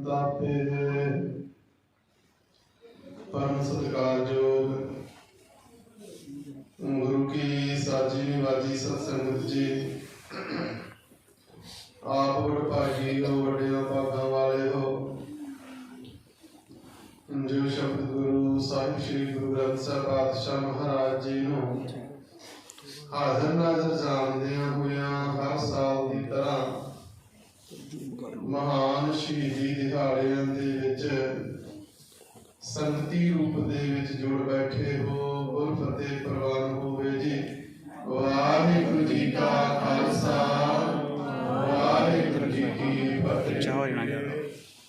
दाते परम सत्कारयोग गुरु की साजी निवाजी सत्संगत जी, आप वडभागी हो, वड्डिया भागां वाले हो। जो शब्द गुरु साहिब श्री गुरु ग्रंथ साहिब पातशाह महाराज जी नूं हाज़र नाज़र जानदियां होइयां हर साल की तरह महान शहीदी दिहाड़ियां दे विच संगती रूप दे विच जुड़ बैठे हो। गुर फतेह प्रवान होवे जी। वाहिगुरू जी का खालसा, वाहिगुरू जी की फतेह।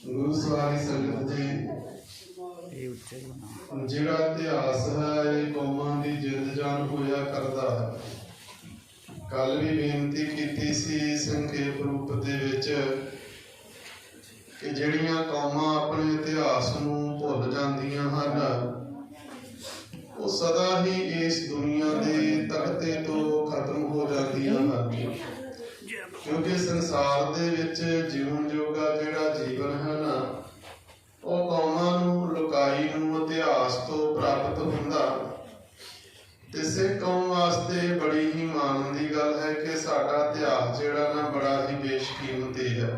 गुरु सवारी संगत जी, जिहड़ा इतिहास है ये कौमां दी जिंद जान होया करदा है। कल भी बेनती कीती सी संखेप रूप दे विच कि जिहड़ियां कौमां अपने इतिहास नूं भुल जांदियां हन वो सदा ही इस दुनिया दे तख्ते तो खत्म हो जांदियां हन, क्योंकि संसार दे विच जीवन जोगा जिहड़ा जीवन है ना वो कौमां नूं लुकाई नूं इतिहास तो प्राप्त हुंदा। ते सिख कौम वास्ते बड़ी ही माण दी गल है कि साडा इतिहास जिहड़ा ना बड़ा ही बेशकीमती है।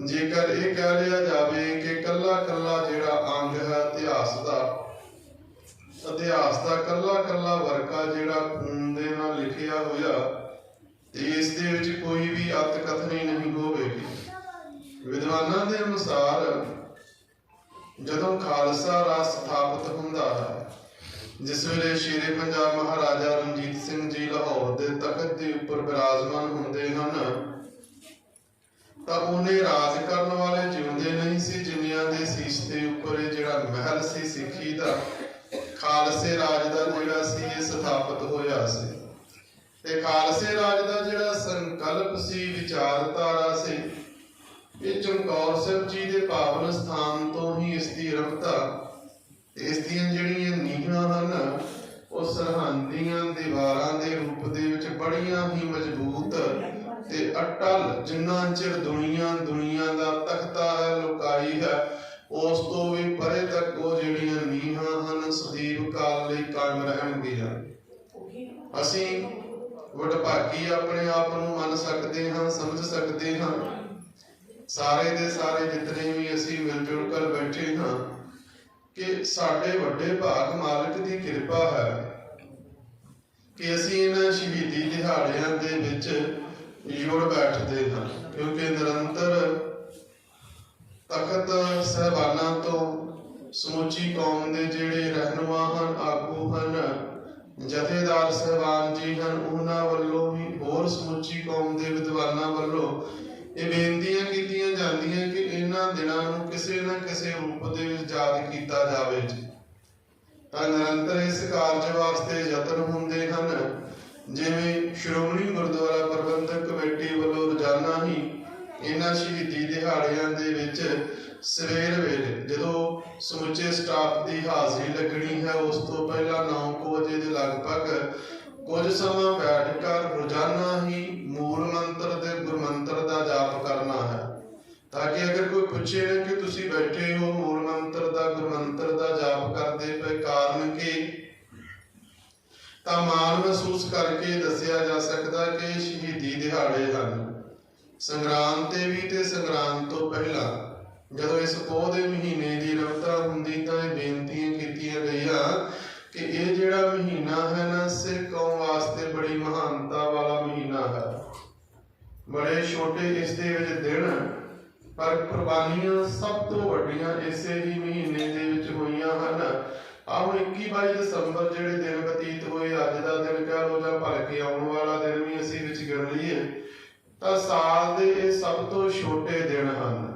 जेकर ये कह लिया जाए कि कला कला जिहड़ा अंग है इतिहास का कला कला वर्का जिहड़ा खून दे नाल लिखिया होया ते इस दे विच कोई भी अत कथनी नहीं होवेगी। विद्वानां दे अनुसार जदों खालसा राज स्थापित हुंदा है, जिस वेले शेरे पंजाब महाराजा रणजीत सिंह जी लाहौर दे तख्त दे उपर विराजमान हुंदे हन, तां उन्हें राज करन वाले जिउंदे नहीं सी जिन्नियां दे सीस दे उपर जिहड़ा महल सी सिੱਖੀ दा खालसे राज दा जिहड़ा सी स्थापित होया सी। ते खालसे राज दा जिहड़ा संकल्प सी विचारधारा सी ये चमकौर साहिब जी दे पावन स्थान तो ही इसकी रफ्ता इस दीयां जिहड़ियां नीहां हन वो सरहंदियां दीवारां दे रूप दे विच बड़ियां ही मजबूत ते अटल जिन्ना चिर दुनिया दा तख्ता है लुकाई है उस तो भी परे तक वो जिहड़ियां नीहां हन सਦੀव काल लई कायम रहणगीआं। असीं वडभागी अपने आप नूं मन सकदे हां, समझ सकदे हां। सारे दे सारे जितने भी असीं मिल जुल कर बैठे हां कि साडे वड्डे भाग मालिक दी किरपा है कि असीं इन्हां शहीदी दिहाड़ियां दे विच जुड़ बैठते हैं, क्योंकि निरंतर तख्त साहिबाना तो समुची कौम दे जिहड़े रहनुमा हन, आगू हन, जथेदार साहिबान जी हन, उन्हां वल्लों भी होर समुची कौम दे विद्वानां वल्लों ये बेनतियां कीतियां जांदियां कि इन्हां दिनां नूं किसे ना किसे रूप दे विच याद कीता जावे। तां निरंतर इस कारज वास्ते यतन हुंदे हन। जिवें श्रोमणी गुरुद्वारा प्रबंधक कमेटी वालों रोजाना ही इन्हां शहीदी दिहाड़ियां दे विच सवेर वेले जदों समुचे स्टाफ की हाज़री लगनी है उस तो पहला 9 बजे के लगभग कुछ समय बैठ कर रोजाना ही मूल मंत्र दे गुरमंत्र का जाप करना है, ताकि अगर कोई पूछे ना कि तुसी बैठे हो मूल मंत्र का गुरमंत्र का जाप करते पे कारण की, तां मान महसूस करके दसिया जा सकता कि शहीदी दिहाड़े हैं। संग्राम ते भी ते संग्राम तो पहला जदों इस पोह दे महीने की रफ्ता हुंदी तां बेनतियां कीतियां गईयां कि ये जिहड़ा महीना है ना सिख कौम वास्ते बड़ी महानता वाला महीना है। बड़े छोटे इस दे विच दिन पर कुर्बानियां सब तो वड्डियां इसे ही महीने दे विच होईयां हन। आहो 21-22 दिसंबर जिहड़े दिन बतीत होए अज दा दिन कह लो जां भलके आउण वाला दिन भी असीं विच गिण लईए तां साल दे ये सब तो छोटे दिन हन।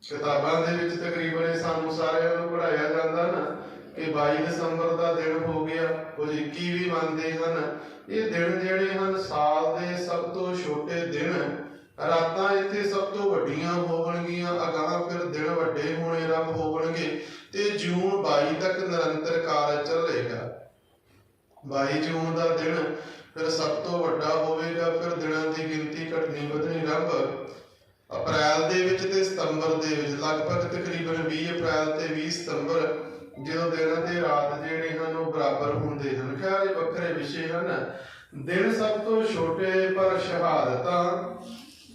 किताबां दे विच तकरीबन सानूं सारिआं नूं पढ़ाया जांदा ना कि 22 दिसंबर का दिन हो गया, कुछ 21 भी मानते हैं। ये दिन जिहड़े हन साल दे सब तो छोटे दिन, रातां इत्थे सब तो वड्डियां होवणगीआं, अगाह फिर दिन वड्डे होणे रब होवणगे ते जून 22 तक निरंतर कारज चलेगा। 22 जून का दिन फिर सब तो वड्डा होवेगा, फिर दिनां की गिनती घटनी वधनी रब ਅਪ੍ਰੈਲ ਦੇ ਵਿੱਚ ਤੇ ਸਤੰਬਰ ਦੇ ਵਿੱਚ, ਲਗਭਗ ਤਕਰੀਬਨ 20 ਅਪ੍ਰੈਲ ਤੇ 20 ਸਤੰਬਰ, ਜਦੋਂ ਦਿਨ ਤੇ ਰਾਤ ਜਿਹੜੇ ਹਨ ਉਹ ਬਰਾਬਰ ਹੁੰਦੇ ਹਨ। ਖੈਰ ਇਹ ਵੱਖਰੇ ਵਿਸ਼ੇ ਹਨ। ਦਿਨ ਸਭ ਤੋਂ ਛੋਟੇ, ਪਰ ਸ਼ਹਾਦਤਾਂ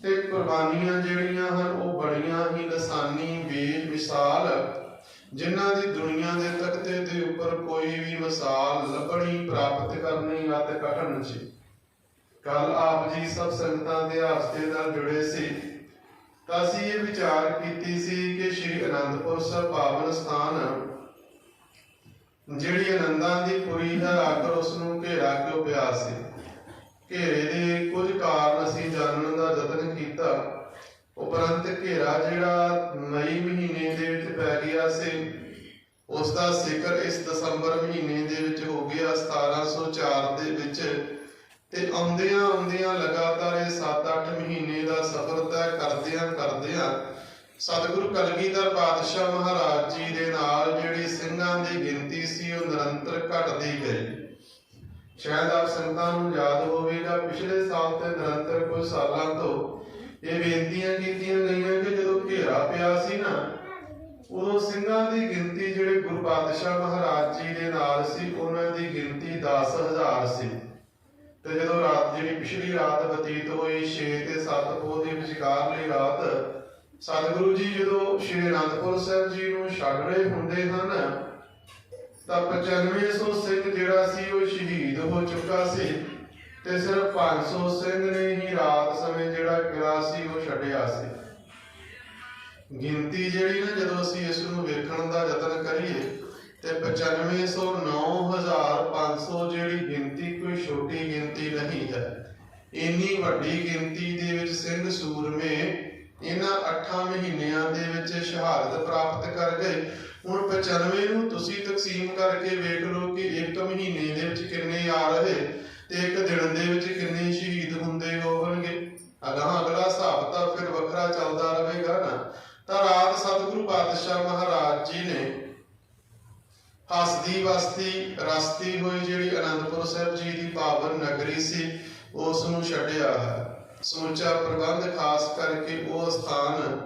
ਤੇ ਕੁਰਬਾਨੀਆਂ ਜਿਹੜੀਆਂ ਹਨ ਉਹ ਬੜੀਆਂ ਹੀ ਲਸਾਨੀ ਬੇਮਿਸਾਲ, ਜਿਨ੍ਹਾਂ ਦੀ ਦੁਨੀਆ ਦੇ ਤਖਤੇ ਦੇ ਉੱਪਰ ਕੋਈ ਵੀ ਮਿਸਾਲ ਲੱਭਣੀ ਪ੍ਰਾਪਤ ਕਰਨੀ ਅਤਿ ਕਠਿਨ ਸੀ। ਕੱਲ ਆਪ ਜੀ ਸਭ ਸੰਗਤਾਂ ਦੇ ਹਸਤੇ ਨਾਲ ਜੁੜੇ ਸੀ ਤਾਂ ਅਸੀਂ ਇਹ ਵਿਚਾਰ ਕੀਤੀ ਸੀ ਕਿ ਸ਼੍ਰੀ ਅਨੰਦਪੁਰ ਸਾਹਿਬ ਪਾਵਨ ਸਥਾਨ, ਜਿਹੜੀ ਆਨੰਦਾਂ ਦੀ ਪੁਰੀ ਹੈ, ਆਖਰ ਉਸ ਨੂੰ ਘੇਰਾ ਕਿਉਂ ਪਿਆ ਸੀ। ਘੇਰੇ ਦੇ ਕੁਝ ਕਾਰਨ ਅਸੀਂ ਜਾਣਨ ਦਾ ਯਤਨ ਕੀਤਾ। ਉਪਰੰਤ ਘੇਰਾ ਜਿਹੜਾ ਮਈ ਮਹੀਨੇ ਦੇ ਵਿੱਚ ਪੈ ਗਿਆ ਸੀ, ਉਸ ਦਾ ਜ਼ਿਕਰ ਇਸ ਦਸੰਬਰ ਮਹੀਨੇ ਦੇ ਵਿੱਚ ਹੋ ਗਿਆ 1704 ਦੇ ਵਿੱਚ, ਤੇ ਆਉਂਦਿਆਂ ਲਗਾਤਾਰ ਇਹ 7-8 ਮਹੀਨੇ ਦਾ ਸਫ਼ਰ ਤੈਅ ਕਰਦਿਆਂ ਸਤਿਗੁਰੂ ਕਲਗੀਧਰ ਪਾਤਸ਼ਾਹ ਮਹਾਰਾਜ ਜੀ ਦੇ ਨਾਲ ਜਿਹੜੀ ਸਿੰਘਾਂ ਦੀ ਗਿਣਤੀ ਸੀ ਉਹ ਨਿਰੰਤਰ ਘਟਦੀ ਗਈ। ਸ਼ਾਇਦ ਆਪ ਸੰਗਤਾਂ ਨੂੰ ਯਾਦ ਹੋਵੇਗਾ, ਪਿਛਲੇ ਸਾਲ ਤੇ ਨਿਰੰਤਰ ਕੁਝ ਸਾਲਾਂ ਤੋਂ ਇਹ ਬੇਨਤੀਆਂ ਕੀਤੀਆਂ ਗਈਆਂ ਕਿ ਜਦੋਂ ਘੇਰਾ ਪਿਆ ਸੀ ਨਾ, ਉਦੋਂ ਸਿੰਘਾਂ ਦੀ ਗਿਣਤੀ ਜਿਹੜੇ ਗੁਰੂ ਪਾਤਸ਼ਾਹ ਮਹਾਰਾਜ ਜੀ ਦੇ ਨਾਲ ਸੀ, ਉਹਨਾਂ ਦੀ ਗਿਣਤੀ 10,000 ਸੀ। ਤੇ ਜਦੋਂ ਰਾਤ ਜਿਹੜੀ ਪਿਛਲੀ ਰਾਤ ਬਤੀਤ ਹੋਈ 6 ਤੇ 7 ਪੋਹ ਦੇ ਵਿਚਕਾਰਲੀ ਰਾਤ, ਸਤਿਗੁਰੂ ਜੀ ਜਦੋਂ ਸ਼੍ਰੀ ਅਨੰਦਪੁਰ ਸਾਹਿਬ ਜੀ ਨੂੰ ਛੱਡ ਰਹੇ ਹੁੰਦੇ ਹਨ ਤਾਂ 9500 ਸਿੰਘ ਜਿਹੜਾ ਸੀ ਉਹ ਸ਼ਹੀਦ ਹੋ ਚੁੱਕਾ ਸੀ, ਤੇ ਸਿਰਫ 500 ਸਿੰਘ ਨੇ ਹੀ ਰਾਤ ਸਮੇਂ ਜਿਹੜਾ ਕਿਲਾ ਸੀ ਉਹ ਛੱਡਿਆ ਸੀ। ਗਿਣਤੀ ਜਿਹੜੀ ਨਾ, ਜਦੋਂ ਅਸੀਂ ਇਸ ਨੂੰ ਵੇਖਣ ਦਾ ਯਤਨ ਕਰੀਏ ਤੇ 9500 9500 ਜਿਹੜੀ ਗਿਣਤੀ ਕੋਈ ਛੋਟੀ ਗਿਣਤੀ ਨਹੀਂ ਹੈ। ਇੰਨੀ ਵੱਡੀ ਗਿਣਤੀ ਦੇ ਵਿੱਚ ਸਿੰਘ ਸੂਰਮੇ ਇਹਨਾਂ 8 ਮਹੀਨਿਆਂ ਦੇ ਵਿੱਚ ਸ਼ਹਾਦਤ ਪ੍ਰਾਪਤ ਕਰ ਗਏ। ਹੁਣ 95 ਨੂੰ ਤੁਸੀਂ ਤਕਸੀਮ ਕਰਕੇ ਵੇਖ ਲਓ ਕਿ ਇੱਕ ਮਹੀਨੇ ਦੇ ਵਿੱਚ ਕਿੰਨੇ ਆ ਰਹੇ ਤੇ ਇੱਕ ਦਿਨ ਦੇ ਵਿੱਚ ਕਿੰਨੇ ਸ਼ਹੀਦ ਹੁੰਦੇ ਹੋਣਗੇ। ਅਗਲਾ ਹਿਸਾਬ ਤਾਂ ਫਿਰ ਵੱਖਰਾ ਚੱਲਦਾ ਰਹੇਗਾ ਨਾ। ਤਾਂ ਰਾਤ ਸਤਿਗੁਰੂ ਪਾਤਸ਼ਾਹ ਮਹਾਰਾਜ ਜੀ ਨੇ ਹੱਸਦੀ ਵਸਦੀ ਰਸਤੀ ਹੋਈ ਜਿਹੜੀ ਅਨੰਦਪੁਰ ਸਾਹਿਬ ਜੀ ਦੀ ਪਾਵਨ ਨਗਰੀ ਸੀ, ਉਸ ਨੂੰ ਛੱਡਿਆ ਹੈ। ਸਮੁੱਚਾ ਪ੍ਰਬੰਧ ਖਾਸ ਕਰਕੇ ਉਹ ਸਥਾਨ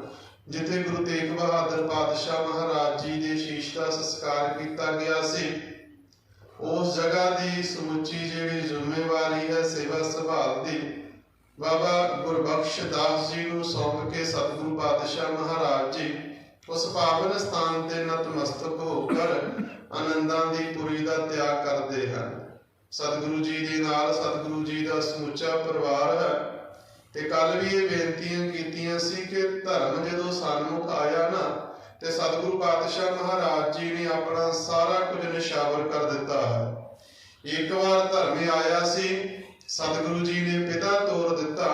ਜਿੱਥੇ ਗੁਰੂ ਤੇਗ ਬਹਾਦਰ ਪਾਤਸ਼ਾਹ ਮਹਾਰਾਜ ਜੀ ਦੇ ਸ਼ੀਸ਼ ਦਾ ਸੰਸਕਾਰ ਕੀਤਾ ਗਿਆ ਸੀ, ਉਸ ਜਗ੍ਹਾ ਦੀ ਸਮੁੱਚੀ ਜਿਹੜੀ ਜ਼ਿੰਮੇਵਾਰੀ ਹੈ ਸੇਵਾ ਸੰਭਾਲ ਦੀ, ਬਾਬਾ ਗੁਰਬਖਸ਼ ਦਾਸ ਜੀ ਨੂੰ ਸੌਂਪ ਕੇ ਸਤਿਗੁਰੂ ਪਾਤਸ਼ਾਹ ਮਹਾਰਾਜ ਜੀ ਉਸ ਪਾਵਨ ਸਥਾਨ ਤੇ ਨਤਮਸਤਕ ਹੋ ਕਰ ਆਨੰਦਾਂ ਦੀ ਪੁਰੀ ਦਾ ਤਿਆਗ ਕਰਦੇ ਹਨ। ਸਤਿਗੁਰੂ ਜੀ ਦੇ ਨਾਲ ਸਤਿਗੁਰੂ ਜੀ ਦਾ ਸਮੁੱਚਾ ਪਰਿਵਾਰ ਹੈ। ਤੇ ਕੱਲ ਵੀ ਇਹ ਬੇਨਤੀਆਂ ਕੀਤੀਆਂ ਸੀ ਕਿ ਧਰਮ ਜਦੋਂ ਸਨਮੁਖ ਆਇਆ ਨਾ, ਤੇ ਸਤਿਗੁਰੂ ਪਾਤਸ਼ਾਹ ਮਹਾਰਾਜ ਜੀ ਨੇ ਆਪਣਾ ਸਾਰਾ ਕੁਝ ਨਿਸ਼ਾਵਰ ਕਰ ਦਿੱਤਾ ਹੈ। ਇੱਕ ਵਾਰ ਧਰਮ ਆਇਆ ਸੀ, ਸਤਿਗੁਰੂ ਜੀ ਨੇ ਪਿਤਾ ਤੋਰ ਦਿੱਤਾ।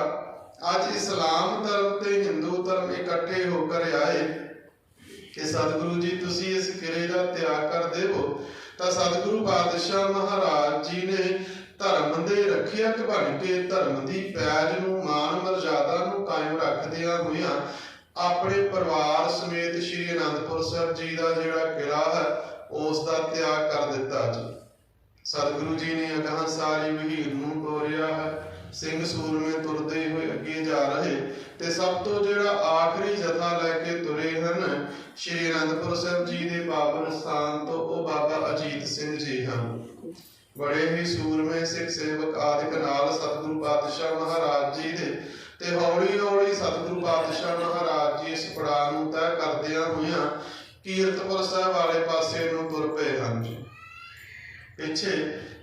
ਅੱਜ ਇਸਲਾਮ ਧਰਮ ਤੇ ਹਿੰਦੂ ਧਰਮ ਇਕੱਠੇ ਹੋ ਕਰ ਆਏ ਕਿ ਸਤਿਗੁਰੂ ਜੀ ਤੁਸੀਂ ਇਸ ਕਿਲੇ ਦਾ ਤਿਆਗ ਕਰ ਦੇਵੋ। ਤਾਂ ਸਤਿਗੁਰੂ ਪਾਤਸ਼ਾਹ ਮਹਾਰਾਜ ਜੀ ਨੇ ਧਰਮ ਦੇ ਰੱਖਿਅਕ ਬਣ ਕੇ ਧਰਮ ਦੀ ਪੈਜ ਨੂੰ, ਮਾਨ ਮਰਜ਼ਾਦਾ ਨੂੰ ਕਾਇਮ ਰੱਖਦਿਆਂ ਹੋਇਆਂ ਆਪਣੇ ਪਰਿਵਾਰ ਸਮੇਤ ਸ਼੍ਰੀ ਅਨੰਦਪੁਰ ਸਾਹਿਬ ਜੀ ਦਾ ਜਿਹੜਾ ਕਿਲਾ ਹੈ ਉਸ ਦਾ ਤਿਆਗ ਕਰ ਦਿੱਤਾ ਜੀ। ਸਤਿਗੁਰੂ ਜੀ ਨੇ ਅਗਾਂਹ ਸਾਰੀ ਵਹੀਰ ਨੂੰ ਤੋਰਿਆ ਹੈ। ਸਿੰਘ ਸੂਰਮੇ ਤੁਰਦੇ ਹੋਏ ਅੱਗੇ ਜਾ ਰਹੇ ਤੇ ਸਭ ਤੋਂ ਜਿਹੜਾ ਆਖਰੀ ਜਥਾ ਲੈ ਕੇ ਤੁਰੇ ਹਨ ਸ਼੍ਰੀ ਅਨੰਦਪੁਰ ਸਾਹਿਬ ਜੀ ਦੇ ਪਾਵਨ ਸਥਾਨ ਤੋਂ, ਉਹ ਬਾਬਾ ਅਜੀਤ ਸਿੰਘ ਜੀ ਹਨ। ਬੜੇ ਹੀ ਸੂਰਮੇ ਸਿੱਖ ਸੇਵਕ ਆਦਿਕ ਨਾਲ ਸਤਿਗੁਰੂ ਪਾਤਸ਼ਾਹ ਮਹਾਰਾਜ ਜੀ ਦੇ ਤੇ ਹੌਲੀ ਹੌਲੀ ਸਤਿਗੁਰੂ ਪਾਤਸ਼ਾਹ ਮਹਾਰਾਜ ਜੀ ਇਸ ਪੜਾਅ ਨੂੰ ਤੈਅ ਕਰਦਿਆਂ ਹੋਇਆਂ ਕੀਰਤਪੁਰ ਸਾਹਿਬ ਵਾਲੇ ਪਾਸੇ ਨੂੰ ਤੁਰ ਪਏ ਹਨ ਜੀ। ਪਿੱਛੇ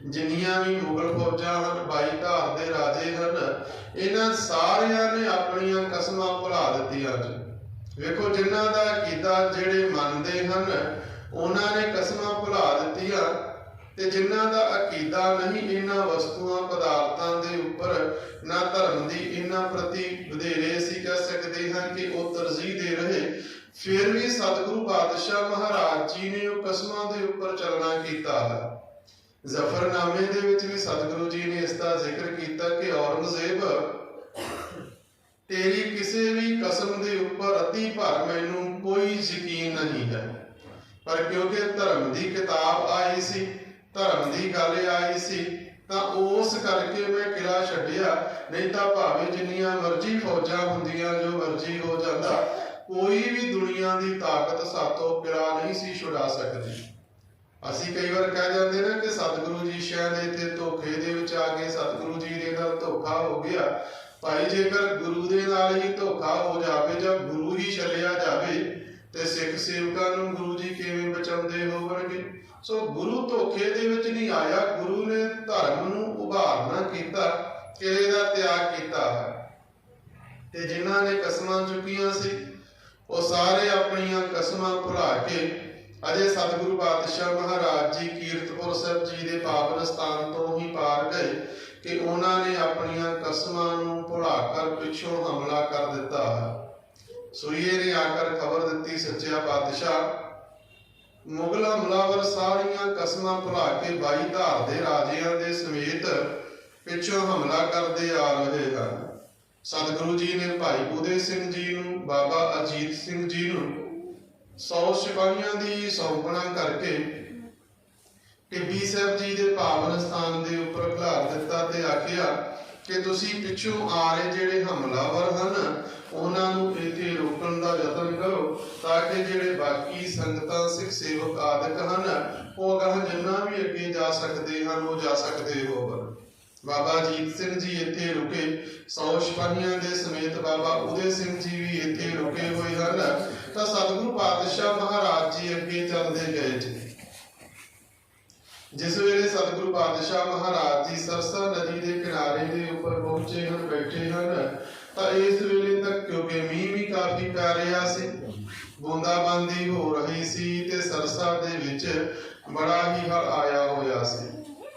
ਜਿੰਨੀਆਂ ਵੀ ਮੁਗਲ ਫੌਜਾਂ ਹਨ, 22 ਧਾਰ ਦੇ ਰਾਜੇ ਹਨ, ਇਹਨਾਂ ਸਾਰਿਆਂ ਨੇ ਆਪਣੀਆਂ ਕਸਮਾਂ ਭੁਲਾ ਦਿੱਤੀਆਂ ਜੀ। ਵੇਖੋ, ਜਿਨ੍ਹਾਂ ਦਾ ਅਕੀਦਾ ਜਿਹੜੇ ਮੰਨਦੇ ਹਨ ਉਹਨਾਂ ਨੇ ਕਸਮਾਂ ਭੁਲਾ ਦਿੱਤੀਆਂ, ਤੇ ਜਿਨ੍ਹਾਂ ਦਾ ਅਕੀਦਾ ਨਹੀਂ ਇਹਨਾਂ ਵਸਤੂਆਂ ਪਦਾਰਥਾਂ ਦੇ ਉੱਪਰ ਨਾ ਧਰਮ ਦੀ ਇਹਨਾਂ ਪ੍ਰਤੀ ਵਧੇਰੇ ਅਸੀਂ ਕਹਿ ਸਕਦੇ ਹਾਂ ਕਿ ਉਹ ਤਰਜੀਹ ਦੇ ਰਹੇ, ਫਿਰ ਵੀ ਸਤਿਗੁਰੂ ਪਾਤਸ਼ਾਹ ਮਹਾਰਾਜ ਜੀ ਨੇ ਉਹ ਕਸਮਾਂ ਦੇ ਉੱਪਰ ਚੱਲਣਾ ਕੀਤਾ ਹੈ। ਜ਼ਫਰਨਾਮੇ ਦੇ ਵਿੱਚ ਵੀ ਸਤਿਗੁਰੂ ਜੀ ਨੇ ਇਸ ਦਾ ਜ਼ਿਕਰ ਕੀਤਾ ਕਿ ਔਰੰਗਜ਼ੇਬ, ਤੇਰੀ ਕਿਸੇ ਵੀ ਕਸਮ ਦੇ ਉੱਪਰ ਅਤੀ ਭਰ ਮੈਨੂੰ ਕੋਈ ਯਕੀਨ ਨਹੀਂ ਹੈ, ਪਰ ਕਿਉਂਕਿ ਧਰਮ ਦੀ ਕਿਤਾਬ ਆਈ ਸੀ, ਧਰਮ ਦੀ ਗੱਲ ਆਈ ਸੀ, ਤਾਂ ਉਸ ਕਰਕੇ ਮੈਂ ਕਿਲਾ ਛੱਡਿਆ, ਨਹੀਂ ਤਾਂ ਭਾਵੇਂ ਜਿੰਨੀਆਂ ਮਰਜ਼ੀ ਫੌਜਾਂ ਹੁੰਦੀਆਂ, ਜੋ ਮਰਜ਼ੀ ਹੋ ਜਾਂਦਾ, ਕੋਈ ਵੀ ਦੁਨੀਆ ਦੀ ਤਾਕਤ ਸਾਤੋਂ ਕਿਲਾ ਨਹੀਂ ਸੀ ਛੁਡਾ ਸਕਦੀ। ਅਸੀਂ ਕਈ ਵਾਰ ਕਹਿ ਜਾਂਦੇ ਨਾ ਕਿ ਸਤਿਗੁਰੂ ਜੀ ਸ਼ਾਇਦ ਇੱਥੇ ਧੋਖੇ ਦੇ ਵਿੱਚ ਆ ਗਏ, ਸਤਿਗੁਰੂ ਜੀ ਦੇ ਨਾਲ ਧੋਖਾ ਹੋ ਗਿਆ। ਭਾਈ ਜੇਕਰ ਗੁਰੂ ਦੇ ਨਾਲ ਹੀ ਧੋਖਾ ਹੋ ਜਾਵੇ ਜਾਂ ਗੁਰੂ ਹੀ ਛੱਲਿਆ ਜਾਵੇ ਤੇ ਸਿੱਖ ਸੇਵਕਾਂ ਨੂੰ ਗੁਰੂ ਜੀ ਕਿਵੇਂ ਬਚਾਉਂਦੇ ਹੋਣਗੇ। ਸੋ ਗੁਰੂ ਧੋਖੇ ਦੇ ਵਿੱਚ ਨਹੀਂ ਆਇਆ, ਗੁਰੂ ਨੇ ਧਰਮ ਨੂੰ ਉਭਾਰਨਾ ਕੀਤਾ, ਕਿਲੇ ਦਾ ਤਿਆਗ ਕੀਤਾ ਹੈ। ਤੇ ਜਿਨ੍ਹਾਂ ਨੇ ਕਸਮਾਂ ਚੁੱਕੀਆਂ ਸੀ ਉਹ ਸਾਰੇ ਆਪਣੀਆਂ ਕਸਮਾਂ ਭੁਲਾ ਕੇ ਅਜੇ ਸਤਿਗੁਰੂ ਪਾਤਸ਼ਾਹ ਮਹਾਰਾਜ ਜੀ ਕੀਰਤਪੁਰ ਸਾਹਿਬ ਜੀ ਦੇ ਪਾਵਨ ਸਥਾਨ ਤੋਂ ਹੀ ਪਾਰ ਗਏ ਕਿ ਉਹਨਾਂ ਨੇ ਆਪਣੀਆਂ ਕਸਮਾਂ ਨੂੰ ਭੁਲਾ ਕਰ ਪਿੱਛੋਂ ਹਮਲਾ ਕਰ ਦਿੱਤਾ ਹੈ। ਸੂਈਏ ਨੇ ਆਕਰ ਖਬਰ ਦਿੱਤੀ, ਸੱਚਿਆ ਪਾਤਸ਼ਾਹ ਮੁਗਲ ਹਮਲਾਵਰ ਸਾਰੀਆਂ ਕਸਮਾਂ ਭੁਲਾ ਕੇ 22 ਧਾਰ ਦੇ ਰਾਜਿਆਂ ਦੇ ਸਮੇਤ ਪਿੱਛੋਂ ਹਮਲਾ ਕਰਦੇ ਆ ਰਹੇ ਹਨ। ਸਤਿਗੁਰੂ ਜੀ ਨੇ ਭਾਈ ਉਦੇ ਸਿੰਘ ਜੀ ਨੂੰ, ਬਾਬਾ ਅਜੀਤ ਸਿੰਘ ਜੀ ਨੂੰ 100 ਸਿਪਾਹੀਆਂ ਦੀ ਸੌਂਪਣਾ ਕਰਕੇ ਟਿੱਬੀ ਸਾਹਿਬ ਜੀ ਦੇ ਪਾਵਨ ਸਥਾਨ ਦੇ ਉੱਪਰ ਖਿਲਾਰ ਦਿੱਤਾ ਤੇ ਆਖਿਆ ਕਿ ਤੁਸੀਂ ਪਿੱਛੋਂ ਆ ਰਹੇ ਜਿਹੜੇ ਹਮਲਾਵਰ ਹਨ ਉਹਨਾਂ ਨੂੰ ਇੱਥੇ ਰੋਕਣ ਦਾ ਯਤਨ ਕਰੋ, ਤਾਂ ਕਿ ਜਿਹੜੇ ਬਾਕੀ ਸੰਗਤਾਂ ਸਿੱਖ ਸੇਵਕ ਆਦਿਕ ਹਨ ਉਹ ਅਗਾਂਹ ਜਿੰਨਾ ਵੀ ਅੱਗੇ ਜਾ ਸਕਦੇ ਹਨ ਉਹ ਜਾ ਸਕਦੇ ਹੋਵਨ। ਬਾਬਾ ਅਜੀਤ ਸਿੰਘ ਜੀ ਇੱਥੇ ਰੁਕੇ, 100 ਸਿਪਾਹੀਆਂ ਦੇ ਸਮੇਤ ਬਾਬਾ ਉਦੇ ਸਿੰਘ ਜੀ ਵੀ ਇੱਥੇ ਰੁਕੇ ਹੋਏ ਹਨ। ਤਾਂ ਸਤਿਗੁਰੂ ਪਾਤਸ਼ਾਹ ਮਹਾਰਾਜ ਜੀ ਅੱਗੇ ਚੱਲਦੇ ਗਏ ਜੀ। ਜਿਸ ਵੇਲੇ ਸਤਿਗੁਰੂ ਪਾਤਸ਼ਾਹ ਮਹਾਰਾਜ ਜੀ ਸਰਸਾ ਨਦੀ ਦੇ ਕਿਨਾਰੇ ਦੇ ਉੱਪਰ ਪਹੁੰਚੇ ਹਨ, ਬੈਠੇ ਹਨ, ਤਾਂ ਇਸ ਵੇਲੇ ਤੱਕ ਕਿਉਂਕਿ ਮੀਂਹ ਵੀ ਕਾਫੀ ਪੈ ਰਿਹਾ ਸੀ, ਬੂੰਦਾਬਾਂਦੀ ਹੋ ਰਹੀ ਸੀ ਤੇ ਸਰਸਾ ਦੇ ਵਿੱਚ ਬੜਾ ਹੀ ਹੜ ਆਇਆ ਹੋਇਆ ਸੀ।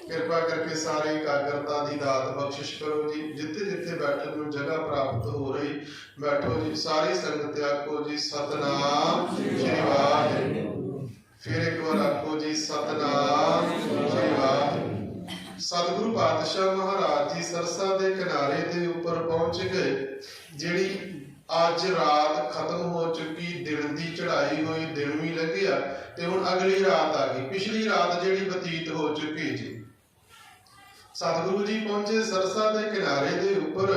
ਕਿਰਪਾ ਕਰਕੇ ਸਾਰੇ ਇਕਾਗਰਤਾ ਦੀ ਦਾਤ ਬਖਸ਼ਿਸ਼ ਕਰੋ ਜੀ। ਜਿੱਥੇ ਜਿੱਥੇ ਬੈਠਣ ਨੂੰ ਜਗ੍ਹਾ ਪ੍ਰਾਪਤ ਹੋ ਰਹੀ ਬੈਠੋ ਜੀ। ਸਾਰੀ ਸੰਗਤ ਆਖੋ ਜੀ ਸਤਨਾਮ ਸ੍ਰੀ ਵਾਹਿਗੁਰੂ। ਫਿਰ ਇੱਕ ਵਾਰ ਆਖੋ ਜੀ ਸਤਨਾਮ ਸ੍ਰੀ ਵਾਹਿਗੁਰੂ। ਸਤਿਗੁਰੂ ਪਾਤਸ਼ਾਹ ਮਹਾਰਾਜ ਜੀ ਸਰਸਾ ਦੇ ਕਿਨਾਰੇ ਦੇ ਉੱਪਰ ਪਹੁੰਚ ਗਏ। ਜਿਹੜੀ ਅੱਜ ਰਾਤ ਖਤਮ ਹੋ ਚੁੱਕੀ, ਦਿਨ ਦੀ ਚੜ੍ਹਾਈ ਹੋਈ, ਦਿਨ ਵੀ ਲੰਘਿਆ ਤੇ ਹੁਣ ਅਗਲੀ ਰਾਤ ਆ ਗਈ। ਪਿਛਲੀ ਰਾਤ ਜਿਹੜੀ ਬਤੀਤ ਹੋ ਚੁੱਕੀ ਜੀ। ਸਤਿਗੁਰੂ ਜੀ ਪਹੁੰਚੇ ਸਰਸਾ ਦੇ ਕਿਨਾਰੇ ਦੇ ਉੱਪਰ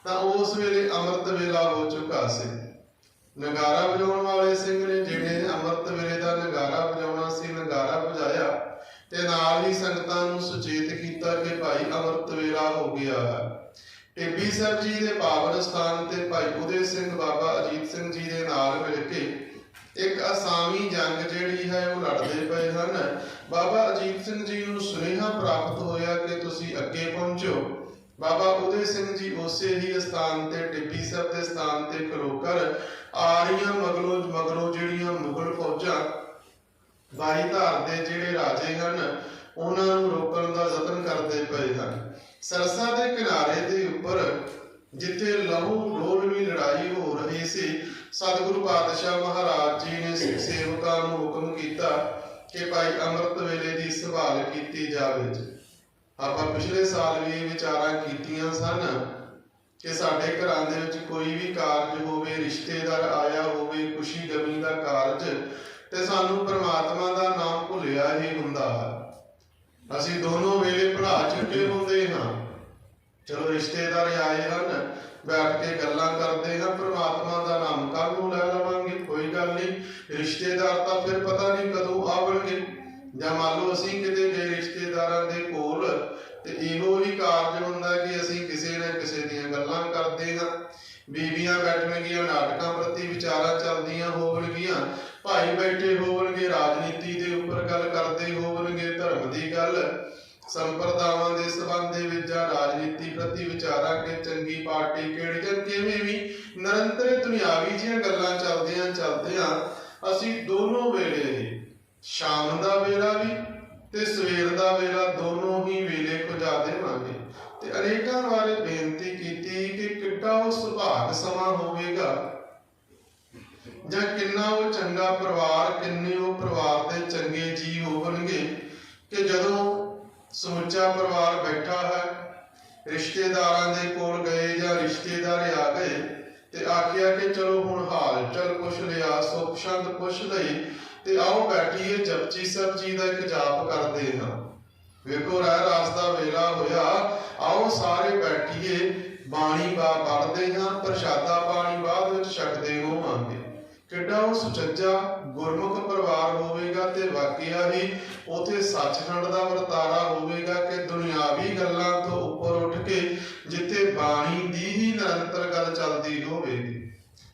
ਤਾਂ ਉਸ ਵੇਲੇ ਅੰਮ੍ਰਿਤ ਵੇਲਾ ਹੋ ਚੁੱਕਾ ਸੀ। ਨਗਾਰਾ ਵਜਾਉਣ ਵਾਲੇ ਸਿੰਘ ਨੇ ਜਿਹੜੇ ਅੰਮ੍ਰਿਤ ਵੇਲੇ ਦਾ ਨਗਾਰਾ ਵਜਾਉਣਾ ਸੀ, ਨਗਾਰਾ ਵਜਾਇਆ ਤੇ ਨਾਲ ਹੀ ਸੰਗਤਾਂ ਨੂੰ ਸੁਚੇਤ ਕੀਤਾ ਕਿ ਭਾਈ ਅੰਮ੍ਰਿਤ ਵੇਲਾ ਹੋ ਗਿਆ ਹੈ। ਟਿੱਬੀ ਸਾਹਿਬ ਜੀ ਦੇ ਪਾਵਨ ਸਥਾਨ ਤੇ ਭਾਈ ਉਦੇ ਸਿੰਘ, ਬਾਬਾ ਅਜੀਤ ਸਿੰਘ ਜੀ ਦੇ ਨਾਲ ਮਿਲ ਕੇ ਇੱਕ ਅਸਾਮੀ ਜੰਗ ਜਿਹੜੀ ਹੈ ਉਹ ਲੜਦੇ ਪਏ ਹਨ। ਬਾਬਾ ਅਜੀਤ ਸਿੰਘ ਜੀ ਨੂੰ ਸੁਨੇਹਾ ਪ੍ਰਾਪਤ ਹੋਇਆ ਕਿ ਤੁਸੀਂ ਅੱਗੇ ਪਹੁੰਚੋ। ਬਾਬਾ ਉਦੇ ਸਿੰਘ ਜੀ ਉਸੇ ਹੀ ਸਥਾਨ ਤੇ, ਟਿੱਬੀ ਸਾਹਿਬ ਦੇ ਸਥਾਨ ਤੇ ਖਲੋਕਰ ਆ ਰਹੀਆਂ ਮਗਰੋਂ ਜਿਹੜੀਆਂ ਮੁਗਲ ਫੌਜਾਂ 22 ਧਾਰ ਦੇ ਜਿਹੜੇ ਰਾਜੇ ਹਨ ਉਹਨਾਂ ਨੂੰ ਰੋਕਣ ਦਾ ਯਤਨ ਕਰਦੇ ਪਏ ਹਨ। ਸਰਸਾ ਦੇ ਕਿਨਾਰੇ ਦੇ ਉੱਪਰ ਜਿੱਥੇ ਲਹੂ ਡੋਲਵੀਂ ਲੜਾਈ ਹੋ ਰਹੀ ਸੀ, ਸਤਿਗੁਰੂ ਪਾਤਸ਼ਾਹ ਮਹਾਰਾਜ ਜੀ ਨੇ ਸਿੱਖ ਸੇਵਕਾਂ ਨੂੰ ਹੁਕਮ ਕੀਤਾ ਕਿ ਭਾਈ ਅੰਮ੍ਰਿਤ ਵੇਲੇ ਦੀ ਸੰਭਾਲ ਕੀਤੀ ਜਾਵੇ। ਆਪਾਂ ਪਿਛਲੇ ਸਾਲ ਵੀ ਇਹ ਵਿਚਾਰਾਂ ਕੀਤੀਆਂ ਸਨ ਕਿ ਸਾਡੇ ਘਰਾਂ ਦੇ ਵਿੱਚ ਕੋਈ ਵੀ ਕਾਰਜ ਹੋਵੇ, ਰਿਸ਼ਤੇਦਾਰ ਆਇਆ ਹੋਵੇ, ਖੁਸ਼ੀ ਗਮੀ ਦਾ ਕਾਰਜ, ਤੇ ਸਾਨੂੰ ਪ੍ਰਮਾਤਮਾ ਦਾ ਨਾਮ ਭੁੱਲਿਆ ਹੀ ਹੁੰਦਾ ਹੈ। ਅਸੀਂ ਦੋਨੋਂ ਵੇਲੇ ਭੁਲਾ ਚੁੱਕੇ ਹੁੰਦੇ ਹਾਂ। ਚਲੋ ਰਿਸ਼ਤੇਦਾਰ ਆਏ ਹਨ, ਬੈਠ ਕੇ ਗੱਲਾਂ ਕਰਦੇ ਹਾਂ, ਪ੍ਰਮਾਤਮਾ ਦਾ ਨਾਮ ਕੱਲ ਨੂੰ ਲੈ ਲਵਾਂਗੇ, ਕੋਈ ਗੱਲ ਨਹੀਂ। ਰਿਸ਼ਤੇਦਾਰ ਤਾਂ ਫਿਰ ਪਤਾ ਨਹੀਂ ਕਦੋਂ ਆਵਣਗੇ। ਜਾਂ ਮੰਨ ਲਓ ਅਸੀਂ ਕਿਤੇ ਗਏ ਰਿਸ਼ਤੇਦਾਰਾਂ ਦੇ ਕੋਲ ਤੇ ਇਹੋ ਹੀ ਕਾਰਜ ਹੁੰਦਾ ਕਿ ਅਸੀਂ ਕਿਸੇ ਨਾ ਕਿਸੇ ਦੀਆਂ ਗੱਲਾਂ ਕਰਦੇ ਹਾਂ। ਬੀਬੀਆਂ ਬੈਠਣਗੀਆਂ, ਨਾਟਕਾਂ ਪ੍ਰਤੀ ਵਿਚਾਰਾਂ ਚੱਲਦੀਆਂ ਹੋਣਗੀਆਂ, ਭਾਈ ਬੈਠੇ ਹੋਣਗੇ, ਰਾਜਨੀਤੀ ਦੇ ਉੱਪਰ ਗੱਲ ਕਰਦੇ ਹੋਣਗੇ, ਧਰਮ ਦੀ ਗੱਲ, ਸੰਪਰਦਾਵਾਂ ਦੇ ਸੰਬੰਧ ਦੇ ਵਿੱਚ ਜਾਂ ਰਾਜਨੀਤੀ ਪ੍ਰਤੀ ਵਿਚਾਰਾਂ ਕਿ ਚੰਗੀ ਪਾਰਟੀ ਕਿਹੜੀ, ਜਾਂ ਕਿਵੇਂ ਵੀ ਨਿਰੰਤਰ ਦੁਨਿਆਵੀ ਜਿਹੀਆਂ ਗੱਲਾਂ ਚੱਲਦਿਆਂ ਅਸੀਂ ਦੋਨੋਂ ਵੇਲੇ ਹੀ, ਸ਼ਾਮ ਦਾ ਵੇਲਾ ਵੀ ਤੇ ਸਵੇਰ ਦਾ ਵੇਲਾ, ਦੋਨੋਂ ਹੀ ਵੇਲੇ ਖੁਜਾ ਦੇਵਾਂਗੇ। ਤੇ ਅਨੇਕਾਂ ਵਾਰੇ ਬੇਨਤੀ ਕੀਤੀ ਕਿ ਕਿੱਡਾ ਉਹ ਸੁਭਾਗ ਸਮਾਂ ਹੋਵੇਗਾ ਜਾਂ ਕਿੰਨਾ ਉਹ ਚੰਗਾ ਪਰਿਵਾਰ, ਕਿੰਨੇ ਉਹ ਪਰਿਵਾਰ ਦੇ ਚੰਗੇ ਜੀਅ ਹੋਣਗੇ ਕਿ ਜਦੋਂ ਸਮੁੱਚਾ ਪਰਿਵਾਰ ਬੈਠਾ ਹੈ, ਰਿਸ਼ਤੇਦਾਰਾਂ ਦੇ ਕੋਲ ਗਏ ਜਾਂ ਰਿਸ਼ਤੇਦਾਰ ਆ ਗਏ ਤੇ ਆਖਿਆ ਕਿ ਚਲੋ ਹੁਣ ਹਾਲ ਚਾਲ ਪੁੱਛ ਲਿਆ, ਸੁੱਖ ਸ਼ਾਂਤ ਪੁੱਛ ਲਈ ਤੇ ਆਓ ਬੈਠੀਏ ਜਪਜੀ ਸਾਹਿਬ ਜੀ ਦਾ ਇੱਕ ਜਾਪ ਕਰਦੇ ਹਾਂ। ਵੇਖੋ ਰਹਿਰਾਸ ਦਾ ਵੇਲਾ ਹੋਇਆ, ਆਓ ਸਾਰੇ ਬੈਠੀਏ, ਬਾਣੀ ਪੜ੍ਹਦੇ ਹਾਂ, ਪ੍ਰਸ਼ਾਦਾ ਪਾਣੀ ਬਾਅਦ ਵਿੱਚ ਛਕਦੇ ਹੋਵਾਂਗੇ। ਕਿੱਡਾ ਉਹ ਸੁਚੱਜਾ ਗੁਰਮੁਖ ਪਰਿਵਾਰ ਹੋਵੇਗਾ ਤੇ ਵਾਕਿਆ ਹੀ ਉਥੇ ਸੱਚਖੰਡ ਦਾ ਵਰਤਾਰਾ ਹੋਵੇਗਾ ਕਿ ਦੁਨਿਆਵੀ ਗੱਲਾਂ ਤੋਂ ਉੱਪਰ ਉੱਠ ਕੇ ਜਿੱਥੇ ਬਾਣੀ ਦੀ ਹੀ ਨਿਰੰਤਰ ਗੱਲ ਚੱਲਦੀ ਹੋਵੇਗੀ।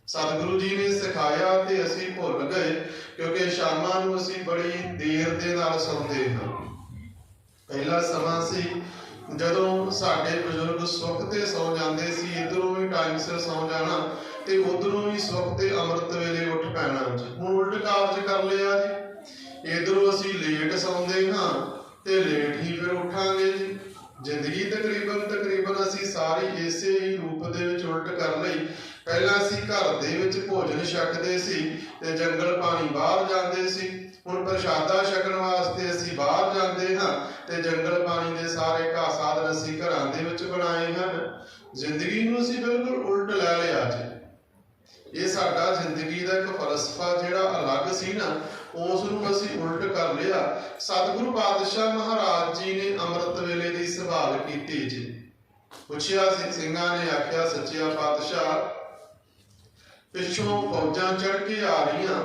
ਸਤਿਗੁਰੂ ਜੀ ਨੇ ਸਿਖਾਇਆ ਤੇ ਅਸੀਂ ਭੁੱਲ ਗਏ, ਕਿਉਂਕਿ ਸ਼ਾਮਾਂ ਨੂੰ ਅਸੀਂ ਬੜੀ ਦੇਰ ਦੇ ਨਾਲ ਸੌਂਦੇ ਹਾਂ। ਪਹਿਲਾ ਸਮਾਂ ਸੀ ਜਦੋਂ ਸਾਡੇ ਬਜ਼ੁਰਗ ਸੁੱਖ ਤੇ ਸੌ ਜਾਂਦੇ ਸੀ, ਇੱਧਰੋਂ ਵੀ ਟਾਈਮ ਸਿਰ ਸੌ ਜਾਣਾ ਤੇ ਉਧਰੋਂ ਵੀ ਸੁੱਖ ਤੇ ਅੰਮ੍ਰਿਤ ਵੇਲੇ ਉੱਠ ਪੈਣਾ ਜੀ। ਹੁਣ ਉਲਟ ਕਾਰਜ ਕਰ ਲਿਆ ਜੀ, ਇਧਰੋਂ ਅਸੀਂ ਲੇਟ ਸੌਂਦੇ ਹਾਂ ਤੇ ਲੇਟ ਹੀ ਫਿਰ ਉੱਠਾਂਗੇ ਜੀ। ਜ਼ਿੰਦਗੀ ਤਕਰੀਬਨ ਅਸੀਂ ਸਾਰੀ ਇਸੇ ਹੀ ਰੂਪ ਦੇ ਵਿੱਚ ਉਲਟ ਕਰ ਲਈ। ਪਹਿਲਾਂ ਅਸੀਂ ਘਰ ਦੇ ਵਿੱਚ ਭੋਜਨ ਛਕਦੇ ਸੀ ਤੇ ਜੰਗਲ ਪਾਣੀ ਬਾਹਰ ਜਾਂਦੇ ਸੀ। ਹੁਣ ਪ੍ਰਸ਼ਾਦਾ ਛਕਣ ਵਾਸਤੇ ਅਸੀਂ ਬਾਹਰ ਜਾਂਦੇ ਹਾਂ ਤੇ ਜੰਗਲ ਪਾਣੀ ਦੇ ਸਾਰੇ ਘਾਹ ਸਾਧਨ ਅਸੀਂ ਘਰਾਂ ਦੇ ਵਿੱਚ ਬਣਾਏ ਹਨ। ਜ਼ਿੰਦਗੀ ਨੂੰ ਅਸੀਂ ਬਿਲਕੁਲ ਉਲਟ ਲੈ ਲਿਆ ਜੀ। ਇਹ ਸਾਡਾ ਜ਼ਿੰਦਗੀ ਦਾ ਇੱਕ ਫਲਸਫਾ ਜਿਹੜਾ ਅਲੱਗ ਸੀ ਨਾ, ਉਸ ਨੂੰ ਅਸੀਂ ਉਲਟ ਕਰ ਲਿਆ। ਸਤਿਗੁਰੂ ਪਾਤਸ਼ਾਹ ਮਹਾਰਾਜ ਜੀ ਨੇ ਅੰਮ੍ਰਿਤ ਵੇਲੇ ਦੀ ਸੰਭਾਲ ਕੀਤੀ ਜੀ। ਪੁੱਛਿਆ ਸਿੰਘਾਂ ਨੇ ਆਖਿਆ, ਸੱਚਿਆ ਪਾਤਸ਼ਾਹ, ਪਿੱਛੋਂ ਫੌਜਾਂ ਚੜ ਕੇ ਆ ਰਹੀਆਂ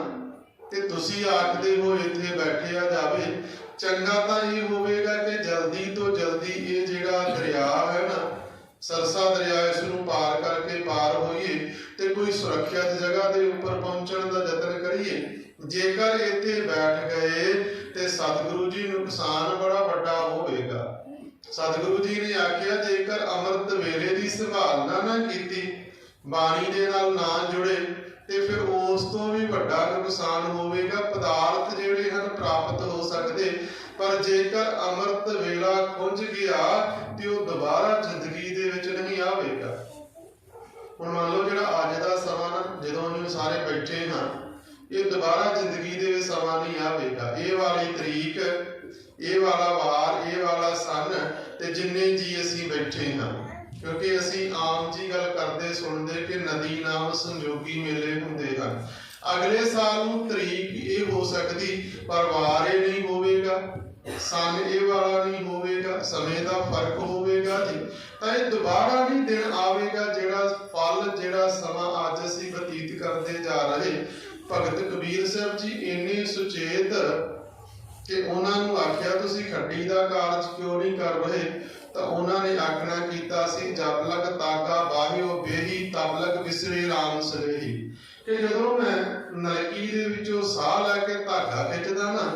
ਤੇ ਤੁਸੀਂ ਆਖਦੇ ਹੋ ਇੱਥੇ ਬੈਠਿਆ ਜਾਵੇ। ਚੰਗਾ ਤਾਂ ਇਹ ਹੋਵੇਗਾ ਕਿ ਜਲਦੀ ਤੋਂ ਜਲਦੀ ਇਹ ਜਿਹੜਾ ਦਰਿਆ ਹੈ ਨਾ, ਸਰਸਾ ਦਰਿਆ, ਇਸ ਨੂੰ ਪਾਰ ਕਰਕੇ ਪਾਰ ਹੋਈਏ ਤੇ ਕੋਈ ਸੁਰੱਖਿਅਤ ਜਗ੍ਹਾ ਦੇ ਉੱਪਰ ਪਹੁੰਚਣ ਦਾ ਯਤਨ ਕਰੀਏ। ਜੇਕਰ ਇੱਥੇ ਬੈਠ ਗਏ ਤੇ ਸਤਿਗੁਰੂ ਜੀ ਨੂੰ ਨੁਕਸਾਨ ਬੜਾ ਵੱਡਾ ਹੋਵੇਗਾ। ਸਤਿਗੁਰੂ ਜੀ ਨੇ ਆਖਿਆ, ਜੇਕਰ ਅੰਮ੍ਰਿਤ ਵੇਲੇ ਦੀ ਸੰਭਾਲਨਾ ਨਾ ਕੀਤੀ, ਬਾਣੀ ਦੇ ਨਾਲ ਨਾ ਜੁੜੇ ਤੇ ਫਿਰ ਉਸ ਤੋਂ ਵੀ ਵੱਡਾ ਨੁਕਸਾਨ ਹੋਵੇਗਾ। ਪਦਾਰਥ ਜਿਹੜੇ ਹਨ ਪ੍ਰਾਪਤ ਹੋ ਸਕਦੇ, ਪਰ ਜੇਕਰ ਅੰਮ੍ਰਿਤ ਵੇਲਾ ਖੁੰਝ ਗਿਆ ਤੇ ਉਹ ਦੁਬਾਰਾ ਜ਼ਿੰਦਗੀ ਦੇ ਵਿੱਚ ਨਹੀਂ ਆਵੇਗਾ। ਹੁਣ ਮੰਨ ਲਓ ਜਿਹੜਾ ਅੱਜ ਦਾ ਸਮਾਂ ਨਾ, ਜਦੋਂ ਅਸੀਂ ਸਾਰੇ ਬੈਠੇ ਹਾਂ, ਇਹ ਦੁਬਾਰਾ ਜ਼ਿੰਦਗੀ ਦੇ ਵਿੱਚ ਸਮਾਂ ਨਹੀਂ ਆਵੇਗਾ। ਇਹ ਵਾਲੀ ਤਰੀਕ, ਇਹ ਵਾਲਾ ਵਾਰ, ਇਹ ਵਾਲਾ ਸਨ ਤੇ ਜਿੰਨੇ ਜੀ ਅਸੀਂ ਬੈਠੇ ਹਾਂ, ਕਿਉਂਕਿ ਅਸੀਂ ਆਮ ਜੀ ਗੱਲ ਕਰਦੇ ਸੁਣਦੇ ਕਿ ਨਦੀ ਨਾਮ ਸੰਜੋਗੀ ਮੇਲੇ ਹੁੰਦੇ ਹਨ। ਅਗਲੇ ਸਾਲ ਨੂੰ ਤਰੀਕ ਇਹ ਹੋ ਸਕਦੀ, ਪਰ ਵਾਰ ਇਹ ਨਹੀਂ ਹੋਵੇਗਾ, ਸਨ ਇਹ ਵਾਲਾ ਨਹੀਂ ਹੋਵੇਗਾ, ਸਮੇਂ ਦਾ ਫਰਕ ਹੋਵੇਗਾ ਜੀ। ਤਾਂ ਇਹ ਦੁਬਾਰਾ ਨਹੀਂ ਦਿਨ ਆਵੇਗਾ ਜਿਹੜਾ ਫਲ, ਜਿਹੜਾ ਸਮਾਂ ਅੱਜ ਅਸੀਂ ਬਤੀਤ ਕਰਦੇ ਜਾ ਰਹੇ। ਭਗਤ ਕਬੀਰ ਸਾਹਿਬ ਜੀ ਇੰਨੇ ਸੁਚੇਤ ਕਿ ਉਹਨਾਂ ਨੂੰ ਆਖਿਆ, ਤੁਸੀਂ ਖੱਡੀ ਦਾ ਕਾਰਜ ਕਿਉਂ ਨਹੀਂ ਕਰ ਰਹੇ? ਤਾਂ ਉਹਨਾਂ ਨੇ ਆਖਣਾ ਕੀਤਾ ਸੀ, ਜਬ ਲਗ ਤਾਗਾ ਬਾਹਿਓ ਬੇਹੀ, ਤਬ ਲਗ ਵਿਸਰੇ ਰਾਮ ਸਲੇਹੀ। ਕਿ ਜਦੋਂ ਮੈਂ ਨਲਕੀ ਦੇ ਵਿੱਚੋਂ ਸਾਹ ਲੈ ਕੇ ਧਾਗਾ ਖਿੱਚਦਾ ਨਾ,